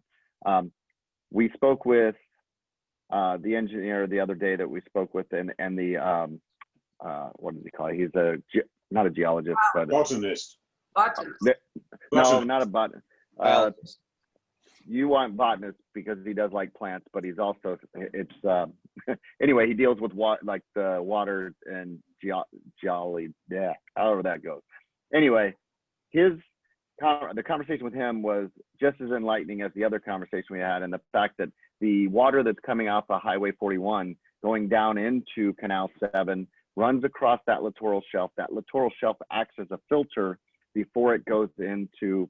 We spoke with the engineer the other day that we spoke with, and the, what does he call it? He's not a geologist, but botanist. No, not a botanist. You want botanist because he does like plants, but he's also, anyway, he deals with like the water and geology, however that goes. Anyway, the conversation with him was just as enlightening as the other conversation we had, and the fact that the water that's coming off of Highway 41 going down into Canal 7 runs across that littoral shelf. That littoral shelf acts as a filter before it goes into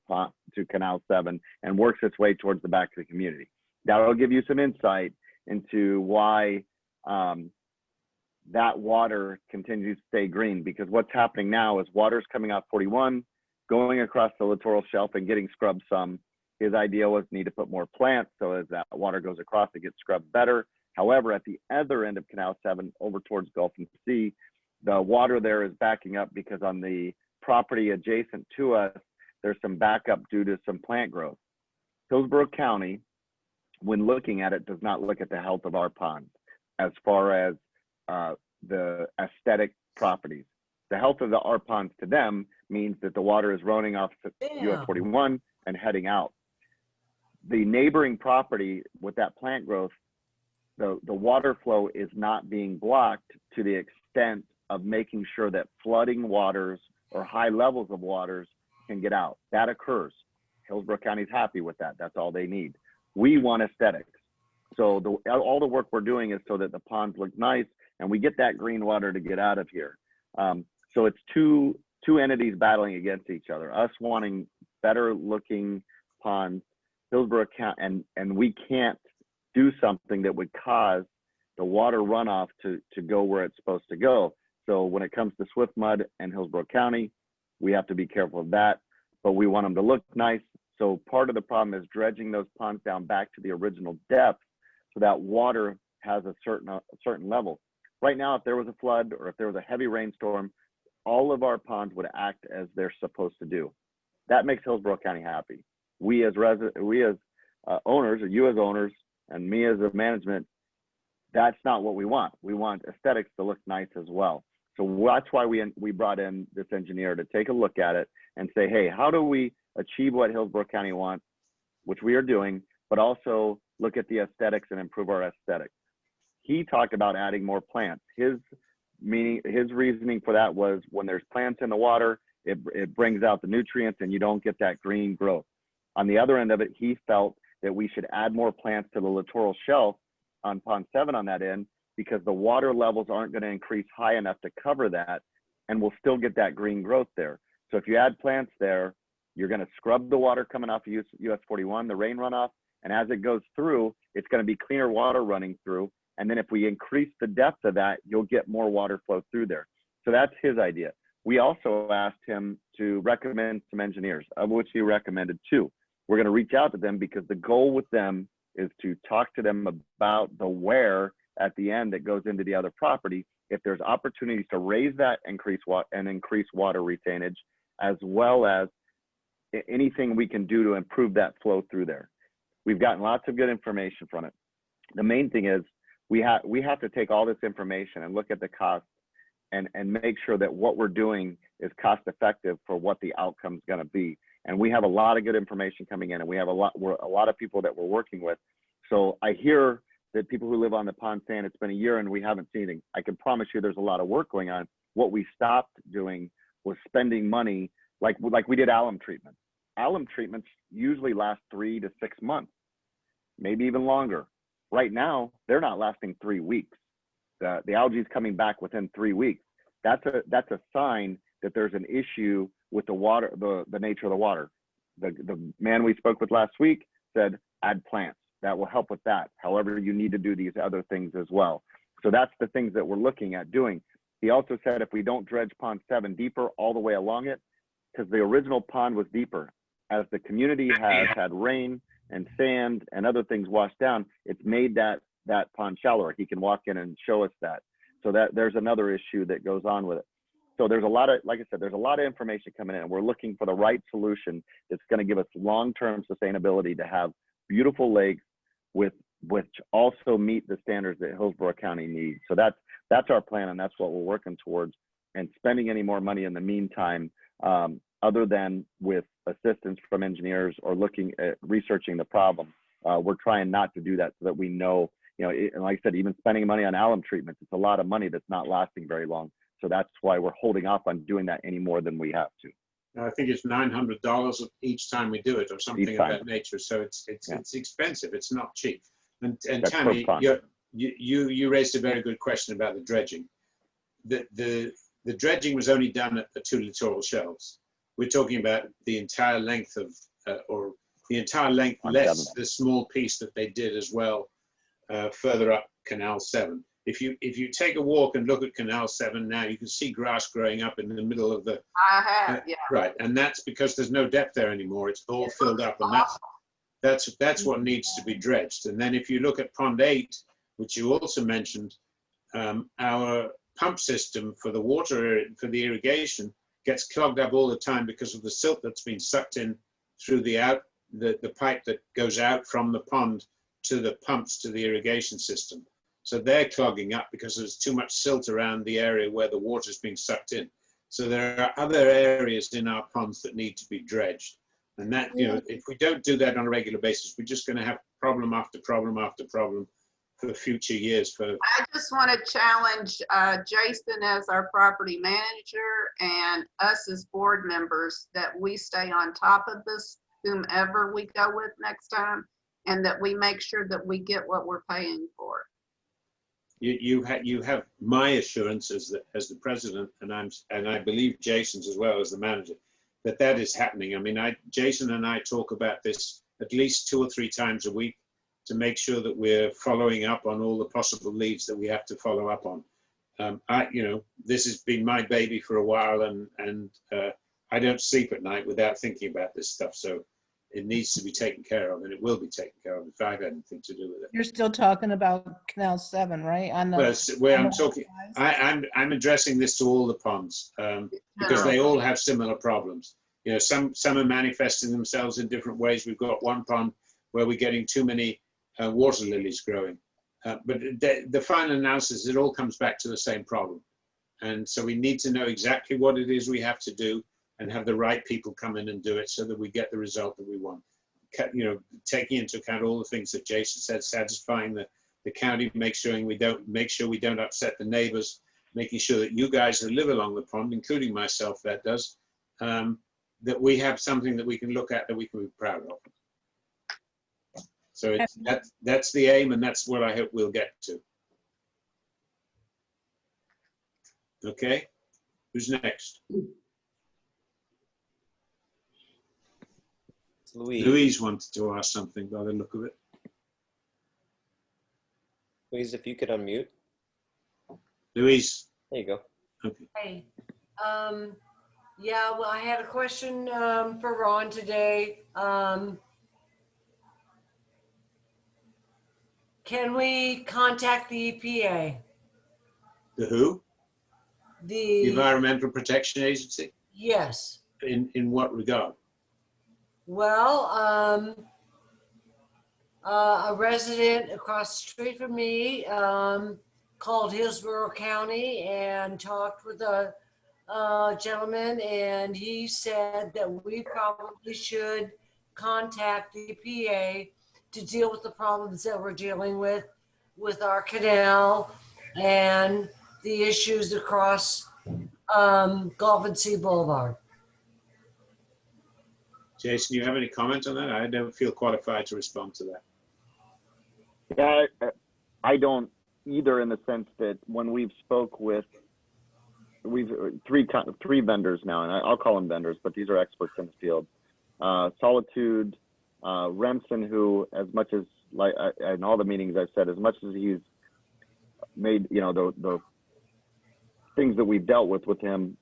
Canal 7 and works its way towards the back of the community. That'll give you some insight into why that water continues to stay green, because what's happening now is water's coming off 41, going across the littoral shelf and getting scrubbed some. His idea was need to put more plants so as that water goes across, it gets scrubbed better. However, at the other end of Canal 7 over towards Gulf and Sea, the water there is backing up because on the property adjacent to us, there's some backup due to some plant growth. Hillsborough County, when looking at it, does not look at the health of our ponds as far as the aesthetic properties. The health of our ponds to them means that the water is running off US 41 and heading out. The neighboring property with that plant growth, the water flow is not being blocked to the extent of making sure that flooding waters or high levels of waters can get out. That occurs. Hillsborough County's happy with that. That's all they need. We want aesthetics. So all the work we're doing is so that the ponds look nice and we get that green water to get out of here. So it's two entities battling against each other. Us wanting better looking ponds, Hillsborough County, and we can't do something that would cause the water runoff to go where it's supposed to go. So when it comes to Swift Mud and Hillsborough County, we have to be careful of that, but we want them to look nice. So part of the problem is dredging those ponds down back to the original depth so that water has a certain level. Right now, if there was a flood or if there was a heavy rainstorm, all of our ponds would act as they're supposed to do. That makes Hillsborough County happy. We as owners, or you as owners, and me as a management, that's not what we want. We want aesthetics to look nice as well. So that's why we brought in this engineer to take a look at it and say, hey, how do we achieve what Hillsborough County wants, which we are doing, but also look at the aesthetics and improve our aesthetics. He talked about adding more plants. His reasoning for that was when there's plants in the water, it brings out the nutrients and you don't get that green growth. On the other end of it, he felt that we should add more plants to the littoral shelf on Pond 7 on that end, because the water levels aren't going to increase high enough to cover that, and we'll still get that green growth there. So if you add plants there, you're going to scrub the water coming off of US 41, the rain runoff, and as it goes through, it's going to be cleaner water running through. And then if we increase the depth of that, you'll get more water flow through there. So that's his idea. We also asked him to recommend some engineers, of which he recommended 2. We're going to reach out to them because the goal with them is to talk to them about the where at the end that goes into the other property. If there's opportunities to raise that, increase water retainage, as well as anything we can do to improve that flow through there. We've gotten lots of good information from it. The main thing is we have to take all this information and look at the cost and make sure that what we're doing is cost effective for what the outcome is going to be. And we have a lot of good information coming in, and we have a lot of people that we're working with. So I hear that people who live on the pond saying it's been a year and we haven't seen anything. I can promise you there's a lot of work going on. What we stopped doing was spending money like we did alum treatment. Alum treatments usually last 3 to 6 months, maybe even longer. Right now, they're not lasting 3 weeks. The algae is coming back within 3 weeks. That's a sign that there's an issue with the water, the nature of the water. The man we spoke with last week said, add plants. That will help with that. However, you need to do these other things as well. So that's the things that we're looking at doing. He also said if we don't dredge Pond 7 deeper all the way along it, because the original pond was deeper, as the community has had rain and sand and other things washed down, it's made that pond shallower. He can walk in and show us that. So that there's another issue that goes on with it. So there's a lot of, like I said, there's a lot of information coming in, and we're looking for the right solution that's going to give us long-term sustainability to have beautiful lakes which also meet the standards that Hillsborough County needs. So that's our plan, and that's what we're working towards. And spending any more money in the meantime, other than with assistance from engineers or looking at researching the problem, we're trying not to do that so that we know, and like I said, even spending money on alum treatments, it's a lot of money that's not lasting very long. So that's why we're holding off on doing that any more than we have to. I think it's $900 each time we do it, or something of that nature. So it's expensive. It's not cheap. And Tammy, you raised a very good question about the dredging. The dredging was only done at the 2 littoral shelves. We're talking about the entire length of, or the entire length less the small piece that they did as well further up Canal 7. If you take a walk and look at Canal 7 now, you can see grass growing up in the middle of the. I have, yeah. Right, and that's because there's no depth there anymore. It's all filled up, and that's what needs to be dredged. And then if you look at Pond 8, which you also mentioned, our pump system for the water, for the irrigation, gets clogged up all the time because of the silt that's been sucked in through the pipe that goes out from the pond to the pumps to the irrigation system. So they're clogging up because there's too much silt around the area where the water's being sucked in. So there are other areas in our ponds that need to be dredged. And that, if we don't do that on a regular basis, we're just going to have problem after problem after problem for future years. I just want to challenge Jason as our property manager and us as board members that we stay on top of this, whomever we go with next time, and that we make sure that we get what we're paying for. You have my assurance as the president, and I believe Jason's as well as the manager, that is happening. I mean, Jason and I talk about this at least 2 or 3 times a week to make sure that we're following up on all the possible leads that we have to follow up on. This has been my baby for a while, and I don't sleep at night without thinking about this stuff. So it needs to be taken care of, and it will be taken care of if I've had anything to do with it. You're still talking about Canal 7, right? On the, Well, where on I'm the talking, sides? I'm addressing this to all the ponds because they all have similar problems. You know, some are manifesting themselves in different ways. We've got one pond where we're getting too many water lilies growing, but the final analysis, it all comes back to the same problem. And so we need to know exactly what it is we have to do and have the right people come in and do it so that we get the result that we want. You know, taking into account all the things that Jason said, satisfying the county, make sure we don't upset the neighbors, making sure that you guys that live along the pond, including myself, that does, that we have something that we can look at that we can be proud of. So that's the aim, and that's what I hope we'll get to. Okay, who's next? Louise wanted to ask something by the look of it. Louise, if you could unmute. Louise. There you go. Okay. Hey, yeah, well, I had a question for Ron today. Can we contact the EPA? The who? The Environmental Protection Agency? Yes. In what regard? Well, a resident across the street from me called Hillsborough County and talked with a gentleman, and he said that we probably should contact the EPA to deal with the problems that we're dealing with our canal and the issues across Gulf and Sea Boulevard. Jason, you have any comment on that? I don't feel qualified to respond to that. Yeah, I don't either, in the sense that when we've spoke with, we've three vendors now, and I'll call them vendors, but these are experts in the field. Solitude, Remsen, who, as much as, like in all the meetings I've said, as much as he's made, you know, the things that we've dealt with him,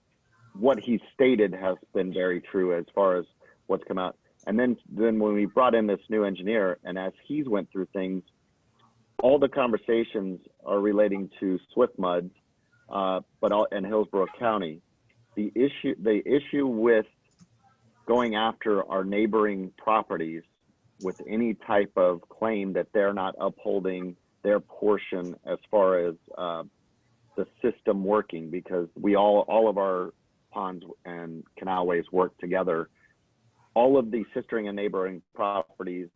what he stated has been very true as far as what's come out. And then when we brought in this new engineer, and as he's went through things, all the conversations are relating to Swift Mud, and Hillsborough County. The issue with going after our neighboring properties with any type of claim that they're not upholding their portion as far as the system working, because we all of our ponds and canalways work together. All of the sistering and neighboring properties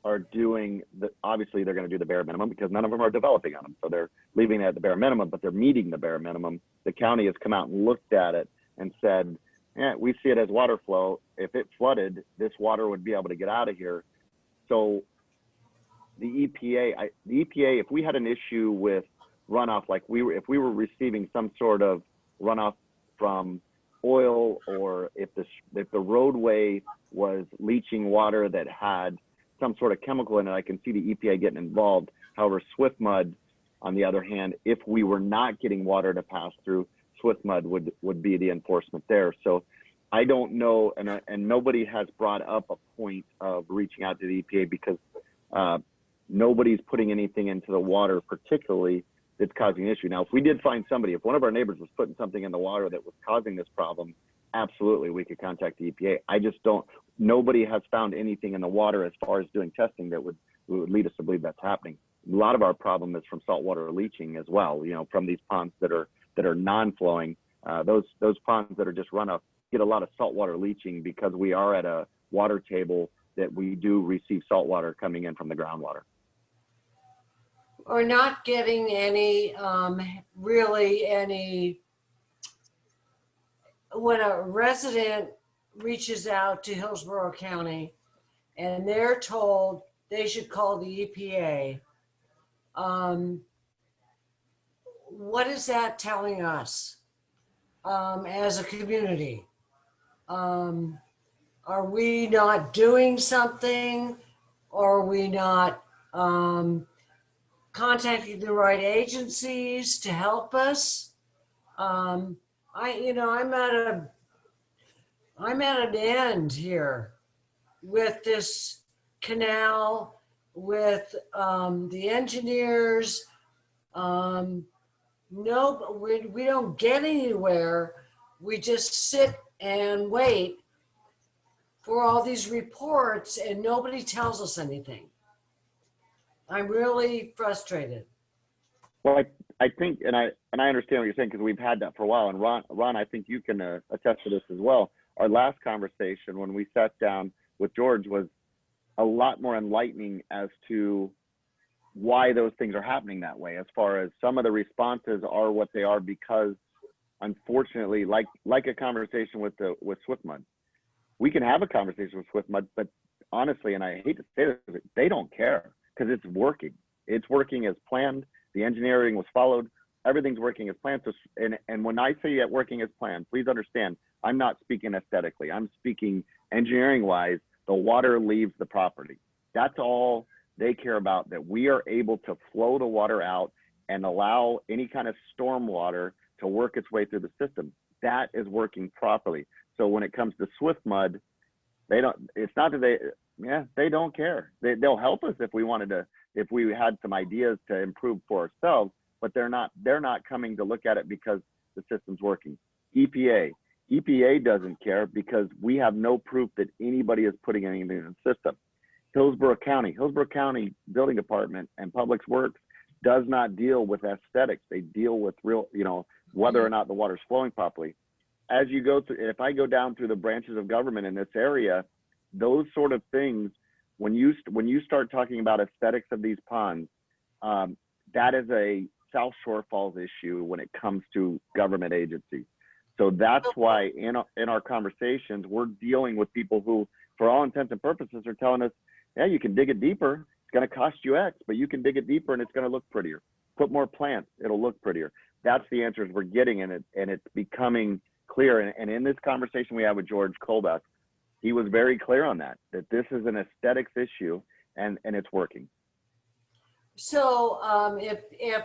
are doing obviously they're going to do the bare minimum because none of them are developing on them. So they're leaving it at the bare minimum, but they're meeting the bare minimum. The county has come out and looked at it and said, yeah, we see it as water flow. If it flooded, this water would be able to get out of here. So the EPA, if we had an issue with runoff, like if we were receiving some sort of runoff from oil, or if the roadway was leaching water that had some sort of chemical in it, I can see the EPA getting involved. However, Swift Mud, on the other hand, if we were not getting water to pass through, Swift Mud would be the enforcement there. So I don't know, and nobody has brought up a point of reaching out to the EPA because nobody's putting anything into the water particularly that's causing an issue. Now, if we did find somebody, if one of our neighbors was putting something in the water that was causing this problem, absolutely, we could contact the EPA. I just don't, nobody has found anything in the water as far as doing testing that would lead us to believe that's happening. A lot of our problem is from saltwater leaching as well, you know, from these ponds that are non-flowing. Those ponds that are just runoff get a lot of saltwater leaching because we are at a water table that we do receive salt water coming in from the groundwater. are not getting any, really any, when a resident reaches out to Hillsborough County and they're told they should call the EPA, what is that telling us as a community? Are we not doing something? Are we not contacting the right agencies to help us? I'm at an end here with this canal, with the engineers. No, we don't get anywhere. We just sit and wait for all these reports and nobody tells us anything. I'm really frustrated. Well, I think, and I understand what you're saying because we've had that for a while. And Ron, I think you can attest to this as well. Our last conversation when we sat down with George was a lot more enlightening as to why those things are happening that way. As far as some of the responses are what they are because, unfortunately, like a conversation with SwiftMud, we can have a conversation with SwiftMud, but honestly, and I hate to say this, they don't care because it's working. It's working as planned. The engineering was followed. Everything's working as planned. So, and when I say it working as planned, please understand, I'm not speaking aesthetically. I'm speaking engineering-wise. The water leaves the property. That's all they care about, that we are able to flow the water out and allow any kind of storm water to work its way through the system. That is working properly. So when it comes to SwiftMud, they don't, it's not that they don't care. They'll help us if we wanted to, if we had some ideas to improve for ourselves, but they're not coming to look at it because the system's working. EPA doesn't care because we have no proof that anybody is putting anything in the system. Hillsborough County Building Department and Public Works does not deal with aesthetics. They deal with real, whether or not the water's flowing properly. As you go through, if I go down through the branches of government in this area, those sort of things, when you start talking about aesthetics of these ponds, that is a South Shore Falls issue when it comes to government agencies. So that's why in our conversations, we're dealing with people who, for all intents and purposes, are telling us, yeah, you can dig it deeper. It's going to cost you X, but you can dig it deeper and it's going to look prettier. Put more plants, it'll look prettier. That's the answers we're getting, and it's becoming clear. And in this conversation we had with George Kolbach, he was very clear on that this is an aesthetics issue and it's working. So if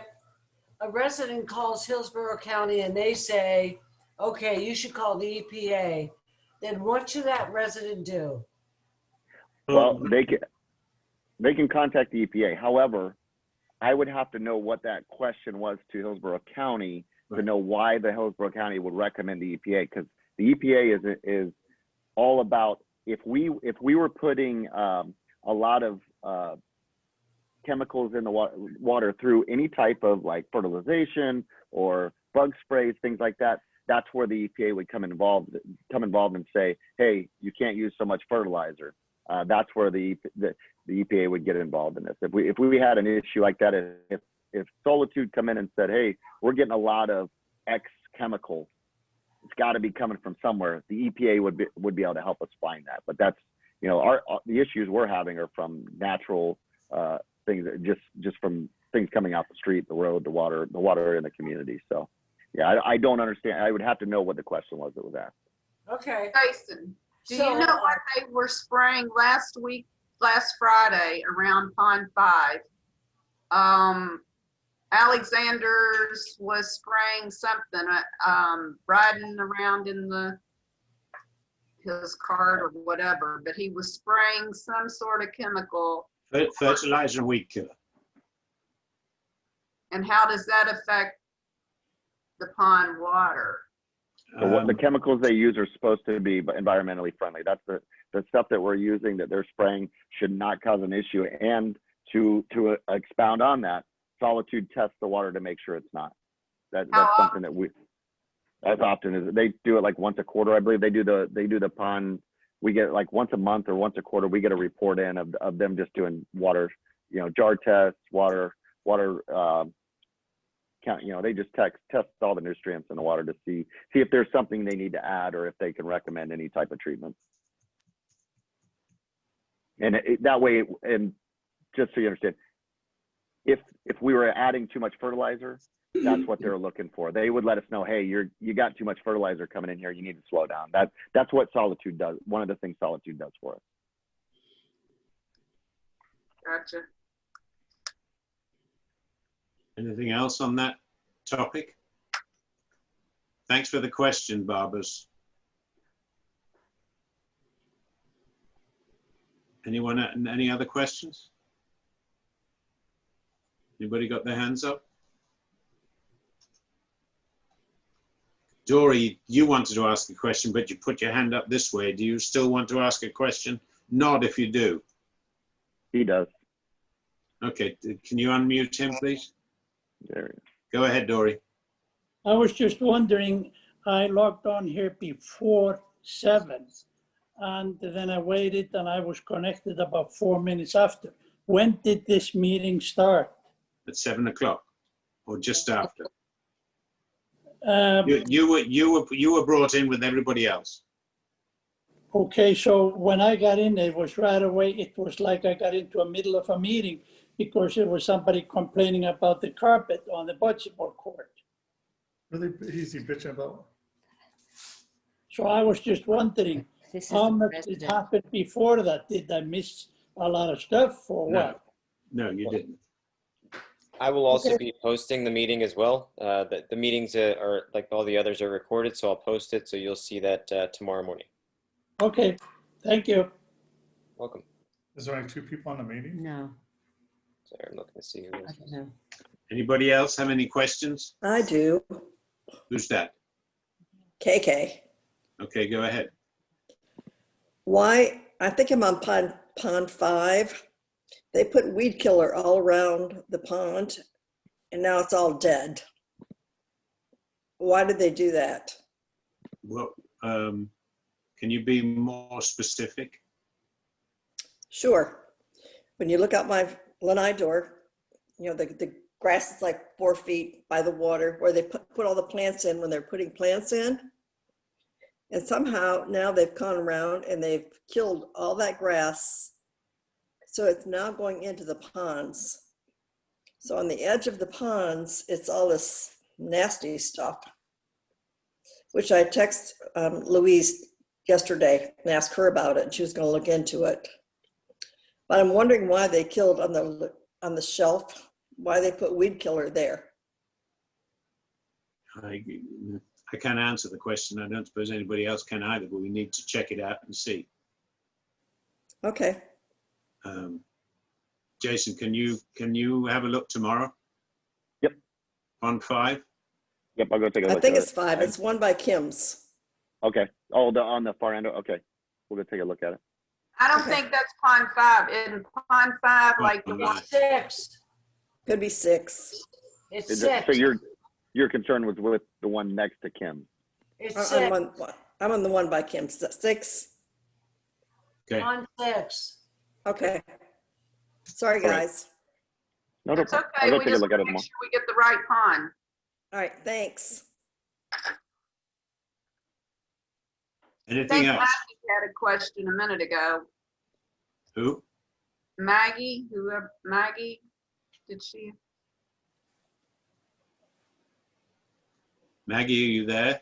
a resident calls Hillsborough County and they say, okay, you should call the EPA, then what should that resident do? Well, they can contact the EPA. However, I would have to know what that question was to Hillsborough County to know why the Hillsborough County would recommend the EPA, because the EPA is all about, if we were putting a lot of chemicals in the water through any type of like fertilization or bug sprays, things like that, that's where the EPA would come involved and say, hey, you can't use so much fertilizer. That's where the EPA would get involved in this. If we had an issue like that, if Solitude come in and said, hey, we're getting a lot of X chemicals, it's got to be coming from somewhere, the EPA would be able to help us find that. But that's, the issues we're having are from natural things, just from things coming off the street, the road, the water in the community. So yeah, I don't understand. I would have to know what the question was that was asked. Okay. Jason, do you know what they were spraying last Friday around Pond 5? Alexander's was spraying something, riding around in his cart or whatever, but he was spraying some sort of chemical. Fertilizer and weed killer. And how does that affect the pond water? So what the chemicals they use are supposed to be environmentally friendly. That's the stuff that we're using that they're spraying should not cause an issue. And to expound on that, Solitude tests the water to make sure it's not. That's something that as often as they do it like once a quarter, I believe they do the pond. We get like once a month or once a quarter, we get a report in of them just doing water, jar tests, water water count, they just test all the nutrients in the water to see if there's something they need to add or if they can recommend any type of treatment. And that way, and just so you understand, if we were adding too much fertilizer, that's what they're looking for. They would let us know, hey, you got too much fertilizer coming in here. You need to slow down. That's what Solitude does. One of the things Solitude does for us. Gotcha. Anything else on that topic? Thanks for the question, Barbers. Anyone, any other questions? Anybody got their hands up? Dory, you wanted to ask a question, but you put your hand up this way. Do you still want to ask a question? Nod if you do. He does. Okay, can you unmute him, please? There he is. Go ahead, Dory. I was just wondering, I logged on here before 7, and then I waited and I was connected about 4 minutes after. When did this meeting start? At 7 o'clock or just after. Um, You were brought in with everybody else. Okay, so when I got in, it was right away, it was like I got into the middle of a meeting because there was somebody complaining about the carpet on the basketball court. Really easy bitching about. So I was just wondering, This is how the much president. did happen before that? Did I miss a lot of stuff or what? No, you didn't. I will also Okay. be posting the meeting as well. The meetings are, like all the others, are recorded, so I'll post it, so you'll see that tomorrow morning. Okay, thank you. Welcome. Is there only 2 people on the meeting? No, Sorry, I'm looking to see who I else. don't know. Anybody else have any questions? I do. Who's that? KK. Okay, go ahead. Why, I think I'm on pond 5. They put weed killer all around the pond and now it's all dead. Why did they do that? Well, can you be more specific? Sure. When you look out my lanai door, the grass is like 4 feet by the water where they put all the plants in when they're putting plants in. And somehow now they've gone around and they've killed all that grass. So it's now going into the ponds. So on the edge of the ponds, it's all this nasty stuff, which I text Louise yesterday and asked her about it. She was going to look into it. But I'm wondering why they killed on the shelf, why they put weed killer there. I can't answer the question. I don't suppose anybody else can either, but we need to check it out and see. Okay. Jason, can you have a look tomorrow? Yep. On 5? Yep, I'll go take a look. I think it's 5. It's one by Kim's. Okay. Oh, on the far end. Okay. We'll go take a look at it. I don't think that's pond 5. In pond 5, like the one. 6. Could be 6. It's Is it, 6. so your concern was with the one next to Kim? It's I'm 6. on the one by Kim's. 6. Okay. Pond 6. Okay. Sorry, All right. guys. No, It's problem. okay. I'll go We take a just look at want it to make tomorrow. sure we get the right pond. All right. Thanks. I Anything think else? Maggie had a question a minute ago. Who? Maggie, Maggie, did she? Maggie, are you there?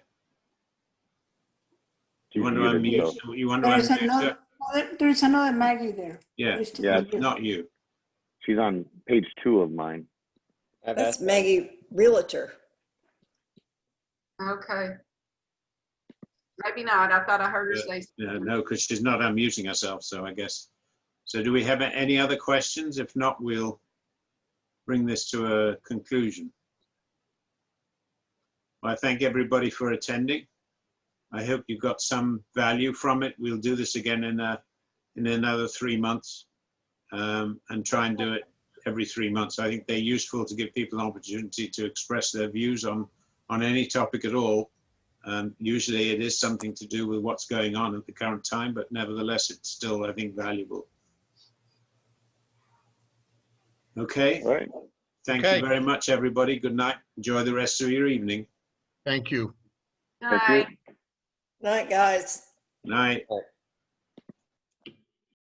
You want to muted, unmute? so- You want to There's unmute her? there's another Maggie there. Yeah, There's two Yeah. Maggie. not you. She's on page 2 of mine. I've That's asked Maggie Realtor. Okay. Maybe not. I thought I heard her say. No, because she's not unmuting herself, so I guess. So do we have any other questions? If not, we'll bring this to a conclusion. I thank everybody for attending. I hope you got some value from it. We'll do this again in another 3 months and try and do it every 3 months. I think they're useful to give people an opportunity to express their views on any topic at all. Usually it is something to do with what's going on at the current time, but nevertheless, it's still, I think, valuable. Okay. All right. Thank Okay. you very much, everybody. Good night. Enjoy the rest of your evening. Thank you. Thank you. Night, guys. Night.